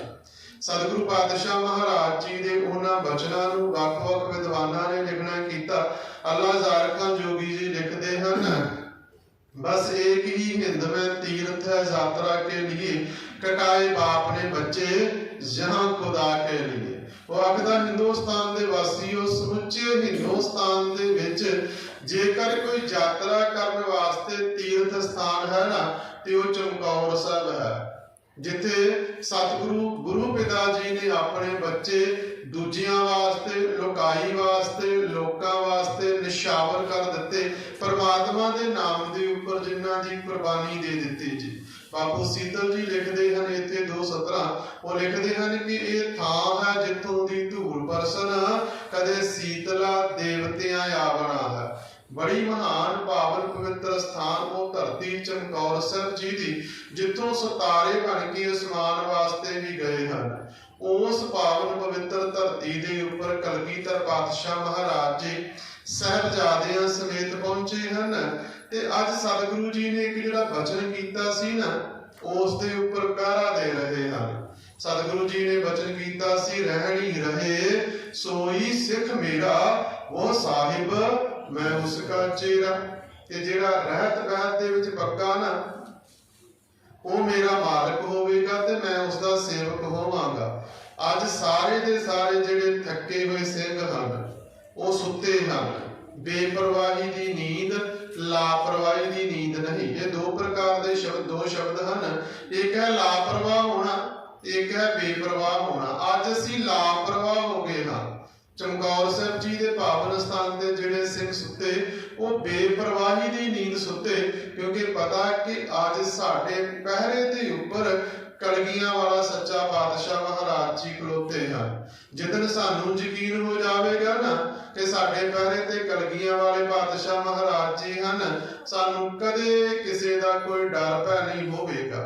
ਸਤਿਗੁਰੂ ਪਾਤਸ਼ਾਹ ਮਹਾਰਾਜ ਜੀ ਦੇ ਉਹਨਾਂ ਬਚਨਾਂ ਨੂੰ ਵੱਖ-ਵੱਖ ਵਿਦਵਾਨਾਂ ਨੇ ਲਿਖਣਾ ਕੀਤਾ। ਅੱਲਾ ਜ਼ਾਰ ਖਾਨ ਜੋਗੀ ਜੀ ਲਿਖਦੇ ਹਨ, बस एक ही हिंद में तीर्थ है यात्रा के लिए, कटाए बाप ने बच्चे जहां खुदा के लिए। वो आखदा, हिंदुस्तान दे वासियों, समुचे हिंदुस्तान दे विच जेकर कोई यात्रा करने वास्ते तीर्थ स्थान है ना, ते वो चमकौर साहब है, जिथे सतगुरु गुरु पिता जी ने अपने बच्चे दूजियां वास्ते, लोकाई वास्ते, लोकां वास्ते निशावर कर दिते। परमात्मा दे नाम दे उपर जिन्हां दी कुर्बानी दे दित्ती जी। बापू सीतल जी लिखते हैं इत्थे 2 सतरां, वो लिखते हैं कि ये थां है जिथों दी धूल परसन, कदे सीतला देवतियां आवना है। बड़ी महान पावन पवित्र स्थान वो धरती चमकौर साहब जी दी, जिथों सितारे बन के आसमान वास्ते भी गए हैं। उस पावन पवित्र धरती दे उपर कलगीधर पातशाह महाराज जी साहिबजादियां समेत पहुंचे हैं। ते अज सतगुरु जी ने एक जिहड़ा बचन कीता सी ना, उस दे उपर पहरा दे रहे हैं। सतगुरु जी ने बचन कीता सी, रहनी रहे सोई सिख मेरा, वो साहिब मैं उसका चेहरा। ते जिहड़ा रहत बहत दे विच पक्का ना, वो मेरा मालक होवेगा ते मैं उसका सेवक होवांगा। अज सारे दे सारे जिहड़े थके हुए सिंह हन, वो सुते हन। बेपरवाही दी नींद, लापरवाही दी नींद नहीं। ये 2 प्रकार दे शब्द, 2 शब्द हन। एक है लापरवाह होना, एक है बेपरवाह होना। अज असीं लापरवाह हो गए हां। चमकौर साहब जी दे पावन स्थान दे जिहड़े सिंह सुते, वो बेपरवाही दी नींद सुते, क्योंकि पता कि अज साडे पहरे दे उपर कलगियां वाला सच्चा पातशाह महाराज जी खलोते हैं। जिदन सानू यकीन हो जाएगा ना कि साडे पहरे ते कलगियां वाले पातशाह महाराज जी हैं, सानू कदे किसी का कोई डर भै नहीं होवेगा।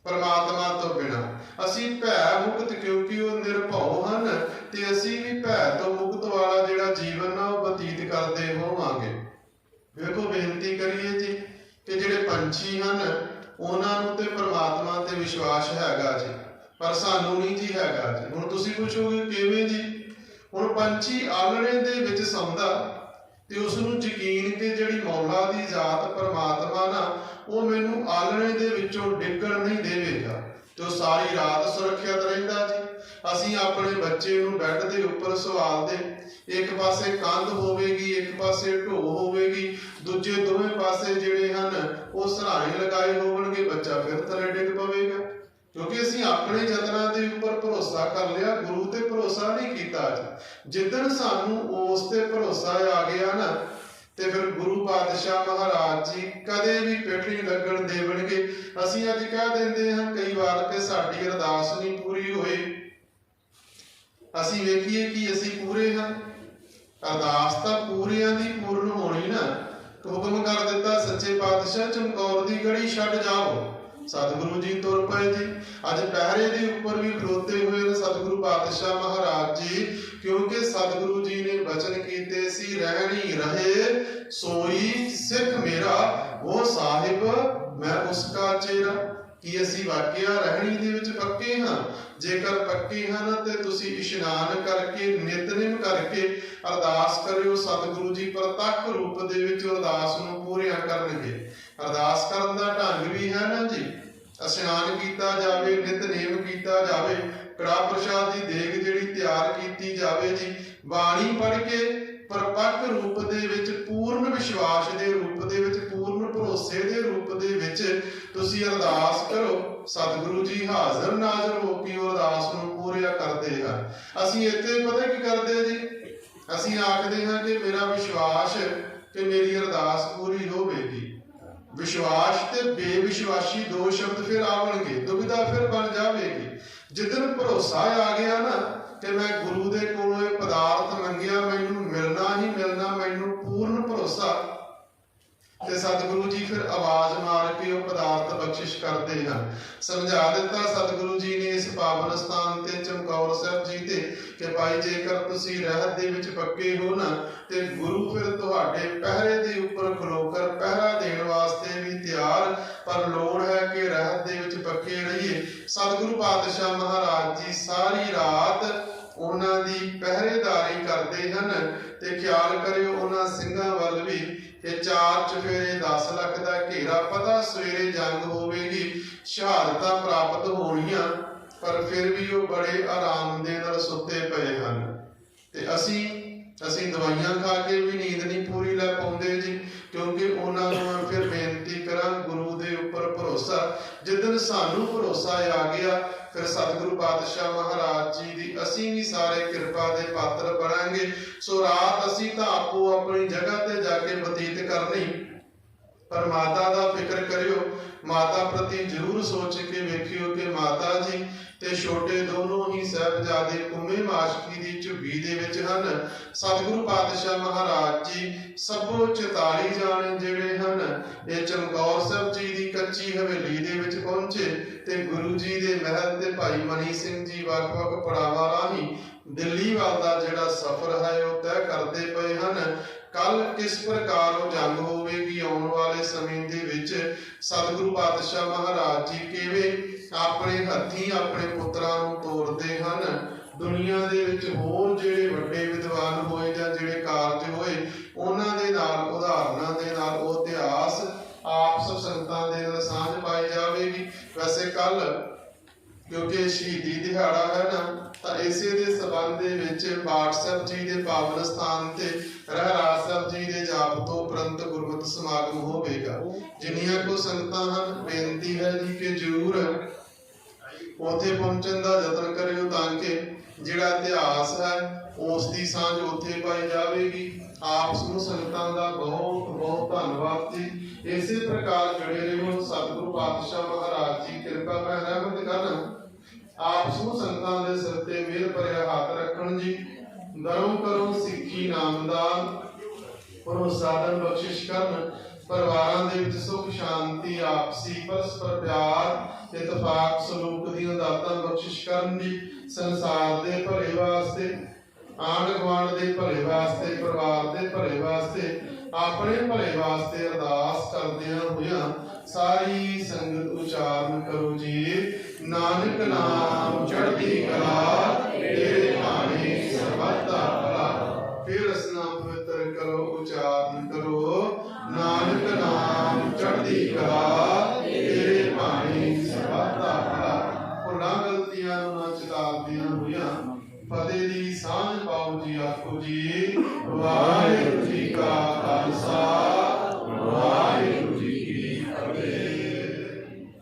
परमात्मा तो बिना असी भै मुक्त, क्योंकि वो निरभौ हैं, ते असी भी भै तो मुक्त वाला जिहड़ा जीवन ना बतीत करते होवांगे। वेखो बेनती करिए जी कि जिहड़े पंछी हैं उन्हां नूं ते परमात्मा ते विश्वास हैगा जी, पर सानू नहीं जी हैगा जी। हुण तुसीं पुछोगे किवें जी? हुण पंछी आलणे दे विच सौंदा ते उस नूं यकीन कि जिहड़ी मौला दी जात परमात्मा ना, वो मैनूं आलणे दे विचों डिग्गण नहीं देवेगा, ते सारी रात सुरक्षित रहिंदा जी। ਅਸੀਂ ਆਪਣੇ ਬੱਚੇ ਨੂੰ ਬੈੱਡ ਦੇ ਉੱਪਰ ਸਵਾਲਦੇ, ਇੱਕ ਪਾਸੇ ਕੰਧ ਹੋਵੇਗੀ, ਇੱਕ ਪਾਸੇ ਢੋ ਹੋਵੇਗੀ, ਦੂਜੇ ਦੋਵੇਂ ਪਾਸੇ ਜਿਹੜੇ ਹਨ ਉਹ ਸਰਾਣੇ ਲਗਾਏ ਹੋਣਗੇ, ਬੱਚਾ ਫਿਰ ਥੱਲੇ ਡਿੱਗ ਪਵੇਗਾ। ਕਿਉਂਕਿ ਅਸੀਂ ਆਪਣੇ ਯਤਨਾਂ ਦੇ ਉੱਪਰ ਭਰੋਸਾ ਕਰ ਲਿਆ, ਗੁਰੂ ਤੇ ਭਰੋਸਾ ਨਹੀਂ ਕੀਤਾ। ਜਿੱਦਣ ਸਾਨੂੰ ਉਸ ਤੇ ਭਰੋਸਾ ਆ ਗਿਆ ਨਾ, ਤੇ ਫਿਰ ਗੁਰੂ ਪਾਤਸ਼ਾਹ ਮਹਾਰਾਜ ਜੀ ਕਦੇ ਵੀ ਪਿੱਠ ਨਹੀਂ ਲੱਗਣ ਦੇਵਣਗੇ। ਅਸੀਂ ਅੱਜ ਕਹਿ ਦਿੰਦੇ ਹਾਂ ਕਈ ਵਾਰ ਕਿ ਸਾਡੀ ਅਰਦਾਸ ਨਹੀਂ ਪੂਰੀ ਹੋਈ, ਅਸੀਂ ਵੇਖੀਏ ਕਿ ਅਸੀਂ ਪੂਰੇ ਹਾਂ। ਅਰਦਾਸ ਤਾਂ ਪੂਰਿਆਂ ਦੀ ਪੂਰਨ ਹੋਣੀ ਨਾ। ਹੁਕਮ ਕਰ ਦਿੱਤਾ ਸੱਚੇ ਪਾਤਸ਼ਾਹ, ਚਮਕੌਰ ਦੀ ਗੜੀ ਛੱਡ ਜਾਓ। ਸਤਿਗੁਰੂ ਜੀ ਤੁਰ ਪਏ ਜੀ। ਅੱਜ ਪਹਿਰੇ ਦੇ ਉੱਪਰ ਵੀ ਖਲੋਤੇ ਹੋਏ ਨੇ ਸਤਿਗੁਰੂ ਪਾਤਸ਼ਾਹ ਮਹਾਰਾਜ ਜੀ, ਕਿਉਂਕਿ ਸਤਿਗੁਰੂ ਜੀ ਨੇ ਬਚਨ ਕੀਤੇ ਸੀ, ਰਹਿਣੀ ਰਹੇ ਸੋਈ ਸਿੱਖ ਮੇਰਾ, ਉਹ ਸਾਹਿਬ ਮੈਂ ਉਸਕਾ ਚੇਰਾ। ਕਿ ਅਸੀਂ ਵਾਕਿਆ ਰਹਿਣੀ ਦੇ ਵਿੱਚ ਪੱਕੇ ਹਾਂ? ਜੇਕਰ ਪੱਕੇ ਹਨ ਤੇ ਤੁਸੀਂ ਇਸ਼ਨਾਨ ਕਰਕੇ, ਨਿਤਨੇਮ ਕਰਕੇ ਅਰਦਾਸ ਕਰਿਓ। ਸਤਿਗੁਰੂ ਜੀ ਪ੍ਰਤੱਖ ਰੂਪ ਦੇ ਵਿੱਚ ਅਰਦਾਸ ਨੂੰ ਪੂਰੀਆਂ ਕਰਨਗੇ। ਅਰਦਾਸ ਕਰਨ ਦਾ ਢੰਗ ਵੀ ਹੈ ਨਾ ਜੀ, ਇਸ਼ਨਾਨ ਕੀਤਾ ਜਾਵੇ, ਨਿਤਨੇਮ ਕੀਤਾ ਜਾਵੇ, ਕੜਾਹ ਪ੍ਰਸ਼ਾਦ ਦੀ ਦੇਗ ਜਿਹੜੀ ਤਿਆਰ ਕੀਤੀ ਜਾਵੇ ਜੀ, ਬਾਣੀ ਪੜ੍ਹ ਕੇ ਪਰਪੱਕ ਰੂਪ ਦੇ ਵਿੱਚ, ਪੂਰਨ ਵਿਸ਼ਵਾਸ ਦੇ ਰੂਪ ਦੇ ਵਿੱਚ, ਪੂਰਨ ਭਰੋਸੇ ਦੇ ਰੂਪ ਦੇ ਵਿੱਚ ਤੁਸੀਂ ਅਰਦਾਸ ਕਰੋ। ਸਤਿਗੁਰੂ ਜੀ ਹਾਜ਼ਰ ਨਾਜ਼ਰ ਹੋ ਕੇ ਅਰਦਾਸ ਨੂੰ ਪੂਰੀਆਂ ਕਰਦੇ ਹਨ। ਅਸੀਂ ਇੱਥੇ ਪਤਾ ਕੀ ਕਰਦੇ ਜੀ, ਅਸੀਂ ਆਖਦੇ ਹਾਂ ਕਿ ਮੇਰਾ ਵਿਸ਼ਵਾਸ ਕਿ ਮੇਰੀ ਅਰਦਾਸ ਪੂਰੀ ਹੋਵੇਗੀ। ਵਿਸ਼ਵਾਸ ਤੇ ਬੇਵਿਸ਼ਵਾਸੀ ਦੋ ਸ਼ਬਦ ਫਿਰ ਆਵਣਗੇ, ਦੁਬਿਧਾ ਫਿਰ ਬਣ ਜਾਵੇਗੀ। ਜਿੱਦਣ ਭਰੋਸਾ ਆ ਗਿਆ ਨਾ ਕਿ ਮੈਂ ਗੁਰੂ ਦੇ ਕੋਲੋਂ ਇਹ ਪਦਾਰਥ ਮੰਗਿਆ, ਮੈਨੂੰ ਮਿਲਣਾ ਹੀ ਮਿਲਣਾ, ਮੈਨੂੰ ਪੂਰਨ ਭਰੋਸਾ, ਤੇ ਸਤਿਗੁਰੂ ਜੀ ਫਿਰ ਆਵਾਜ਼ ਮਾਰ ਕੇ ਉਹ ਪਦਾਰਥ ਬਖਸ਼ਿਸ਼ ਕਰਦੇ ਹਨ। ਸਮਝਾ ਦਿੱਤਾ ਸਤਿਗੁਰੂ ਜੀ ਨੇ ਇਸ ਪਾਵਨ ਸਥਾਨ ਤੇ ਚਮਕੌਰ ਸਾਹਿਬ ਜੀ ਤੇ ਕਿ ਭਾਈ ਜੇਕਰ ਤੁਸੀਂ ਰਹਿਤ ਦੇ ਵਿੱਚ ਪੱਕੇ ਹੋ ਨਾ, ਤੇ ਗੁਰੂ ਫਿਰ ਤੁਹਾਡੇ ਪਹਿਰੇ ਦੇ ਉੱਪਰ ਖਲੋ ਕਰ ਪਹਿਰਾ ਦੇਣ ਵਾਸਤੇ ਵੀ ਤਿਆਰ, ਪਰ ਲੋੜ ਹੈ ਕਿ ਰਹਿਤ ਦੇ ਵਿੱਚ ਪੱਕੇ ਰਹੀਏ। ਸਤਿਗੁਰੂ ਪਾਤਸ਼ਾਹ ਮਹਾਰਾਜ ਜੀ ਸਾਰੀ ਰਾਤ ਉਹਨਾਂ ਦੀ ਪਹਿਰੇਦਾਰੀ ਕਰਦੇ ਹਨ। ਤੇ ਖਿਆਲ ਕਰਿਓ ਉਹਨਾਂ ਸਿੰਘਾਂ ਵੱਲ ਵੀ ਕਿ 4 ਚੁਫੇਰੇ 10 ਲੱਖ ਦਾ ਘੇਰਾ, ਪਤਾ ਸਵੇਰੇ ਜੰਗ ਹੋਵੇਗੀ, ਸ਼ਹਾਦਤਾਂ ਪ੍ਰਾਪਤ ਹੋਣੀਆਂ, ਪਰ ਫਿਰ ਵੀ ਉਹ ਬੜੇ ਆਰਾਮ ਦੇ ਨਾਲ ਸੁੱਤੇ ਪਏ ਹਨ। ਤੇ ਅਸੀਂ ਦਵਾਈਆਂ ਖਾ ਕੇ ਵੀ ਨੀਂਦ ਨਹੀਂ ਪੂਰੀ ਲੈ ਪਾਉਂਦੇ ਜੀ, ਕਿਉਂਕਿ ਉਹਨਾਂ ਨੂੰ ਫਿਰ ਬੇਨਤੀ ਕਰਾਂ ਗੁਰੂ ਦੇ ਉੱਪਰ ਭਰੋਸਾ। ਜਿੱਦਣ ਸਾਨੂੰ ਭਰੋਸਾ ਆ ਗਿਆ, ਫਿਰ ਸਤਿਗੁਰੂ ਪਾਤਸ਼ਾਹ ਮਹਾਰਾਜ ਜੀ ਦੀ ਅਸੀਂ ਵੀ ਸਾਰੇ ਕਿਰਪਾ ਦੇ ਪਾਤਰ ਬਣਾਂਗੇ। ਸੋ ਰਾਤ ਅਸੀਂ ਤਾਂ ਆਪੋ ਆਪਣੀ ਜਗ੍ਹਾ ਤੇ ਜਾ ਕੇ ਬਤੀਤ ਕਰਨੀ, ਪਰ ਮਾਤਾ ਦਾ ਫਿਕਰ ਕਰਿਓ। ਮਾਤਾ ਪ੍ਰਤੀ ਜ਼ਰੂਰ ਸੋਚ ਕੇ ਵੇਖਿਓ ਕਿ ਮਾਤਾ ਜੀ ਤੇ ਛੋਟੇ ਦੋਨੋਂ ਹੀ ਸਾਹਿਬਜ਼ਾਦੇ ਕੁੰਮੇ ਮਾਸ਼ਕੀ ਦੀ ਝੁੱਗੀ ਦੇ ਵਿੱਚ ਹਨ। ਸਤਿਗੁਰੂ ਪਾਤਸ਼ਾਹ ਮਹਾਰਾਜ ਜੀ ਸਭੋ 44 ਜਾਣੇ ਜਿਹੜੇ ਹਨ ਇਹ ਚਮਕੌਰ ਸਾਹਿਬ ਜੀ ਦੀ ਕੱਚੀ ਹਵੇਲੀ ਦੇ ਵਿੱਚ ਪਹੁੰਚੇ, ਤੇ ਗੁਰੂ ਜੀ ਦੇ ਮਹਿਲ ਤੇ ਭਾਈ ਮਨੀ ਸਿੰਘ ਜੀ ਵੱਖ-ਵੱਖ ਪੜਾਵਾਂ ਰਾਹੀਂ ਦਿੱਲੀ ਵੱਲ ਦਾ ਜਿਹੜਾ ਸਫ਼ਰ ਹੈ ਉਹ ਤੈਅ ਕਰਦੇ ਪਏ ਹਨ। ਕੱਲ ਕਿਸ ਪ੍ਰਕਾਰ ਉਹ ਜੰਗ ਹੋਵੇਗੀ, ਆਉਣ ਵਾਲੇ ਸਮੇਂ ਦੇ ਵਿੱਚ ਸਤਿਗੁਰੂ ਪਾਤਸ਼ਾਹ ਮਹਾਰਾਜ ਜੀ ਕਿਵੇਂ ਆਪਣੇ ਹੱਥੀਂ ਆਪਣੇ ਪੁੱਤਰਾਂ ਨੂੰ ਤੋਰਦੇ ਹਨ। ਦੁਨੀਆ ਦੇ ਵਿੱਚ ਹੋਰ ਜਿਹੜੇ ਵੱਡੇ ਵਿਦਵਾਨ ਹੋਏ ਜਾਂ ਜਿਹੜੇ ਕਾਰਜ ਹੋਏ, ਉਹਨਾਂ ਦੇ ਨਾਲ, ਉਦਾਹਰਨਾਂ ਦੇ ਨਾਲ ਉਹ ਇਤਿਹਾਸ ਆਪਸ ਸੰਗਤਾਂ ਦੇ ਨਾਲ ਸਾਂਝ ਪਾਈ ਜਾਵੇਗੀ। ਵੈਸੇ ਕੱਲ ਕਿਉਂਕਿ ਸ਼ਹੀਦੀ ਦਿਹਾੜਾ ਹੈ ਨਾ, ਤਾਂ ਇਸੇ ਦੇ ਸੰਬੰਧ ਦੇ ਵਿੱਚ ਪਾਠ ਸਾਹਿਬ ਜੀ ਦੇ ਪਾਵਨ ਸਥਾਨ ਤੇ ਰਹਿਰਾਸ ਸਾਹਿਬ ਜੀ ਦੇ ਜਾਪ ਤੋਂ ਉਪਰੰਤ ਗੁਰਮਤਿ ਸਮਾਗਮ ਹੋਵੇਗਾ। ਜਿੰਨੀਆਂ ਕੋ ਸੰਗਤਾਂ ਹਨ, ਬੇਨਤੀ ਹੈ ਜੀ ਕਿ ਜ਼ਰੂਰ ਉੱਥੇ ਪਹੁੰਚਣ ਦਾ ਯਤਨ ਕਰਿਓ, ਤਾਂ ਕਿ ਜਿਹੜਾ ਇਤਿਹਾਸ ਹੈ ਉਸ ਦੀ ਸਾਂਝ ਉੱਥੇ ਪਾਈ ਜਾਵੇਗੀ। ਆਪ ਨੂੰ ਸੰਗਤਾਂ ਦਾ ਬਹੁਤ ਬਹੁਤ ਧੰਨਵਾਦ ਜੀ। ਇਸੇ ਪ੍ਰਕਾਰ ਜੁੜੇ ਰਹੋ। ਸਤਿਗੁਰੂ ਪਾਤਸ਼ਾਹ ਮਹਾਰਾਜ ਜੀ ਕਿਰਪਾ ਕਰ ਰਹਿਮਤ ਕਰਨ, ਆਪ ਨੂੰ ਸੰਗਤਾਂ ਦੇ ਸਿਰ ਤੇ ਮਿਹਰ ਭਰਿਆ ਹੱਥ ਰੱਖਣ ਜੀ। ਦਰੋਂ ਕਰੋ ਸਿੱਖੀ ਨਾਮਦਾਨ, ਪ੍ਰੋਸਾਦਨ ਬਖਸ਼ਿਸ਼ ਕਰਨ, ਪਰਿਵਾਰਾਂ ਦੇ ਵਿੱਚ ਸੁਖ ਸ਼ਾਂਤੀ, ਆਪਸੀ ਪਰਸਪਰ ਪਿਆਰ, ਇਤਫਾਕ ਸਲੂਕ ਦੀਆਂ ਦਾਤਾਂ ਬਖਸ਼ਿਸ਼ ਕਰਨ ਜੀ। ਸੰਸਾਰ ਦੇ ਭਲੇ ਵਾਸਤੇ, ਆਂਢ ਗੁਆਂਢ ਦੇ ਭਲੇ ਵਾਸਤੇ, ਪਰਿਵਾਰ ਦੇ ਭਲੇ ਵਾਸਤੇ, ਆਪਣੇ ਭਲੇ ਵਾਸਤੇ ਅਰਦਾਸ ਕਰਦਿਆਂ ਹੋਇਆਂ ਸਾਰੀ ਸੰਗਤ ਉਚਾਰਨ ਕਰੋ ਜੀ। ਨਾਨਕ ਨਾਮ ਚੜ੍ਹਦੀ ਕਲਾ, ਤੇਰੇ ਭਾਣੇ ਸਰਬੱਤ ਦਾ ਭਲਾ। ਫਿਰ ਅਸਨਾ ਪਵਿੱਤਰ ਕਰੋ, ਉਚਾਰਨ ਕਰੋ। ਨਾਨਕ ਨਾਮ ਚੜ੍ਹਦੀ ਕਲਾ, ਤੇਰੇ ਭਾਣੇ ਸਰਬੱਤ ਦਾ ਭਲਾ। ਭੁੱਲਾਂ ਗਲਤੀਆਂ ਨੂੰ ਨਾ ਚਿਤਾਰਦਿਆਂ ਹੋਇਆਂ ਫਤਿਹ ਦੀ ਸਾਂਝ ਪਾਓ ਜੀ, ਆਖੋ ਜੀ ਵਾਹਿਗੁਰੂ ਜੀ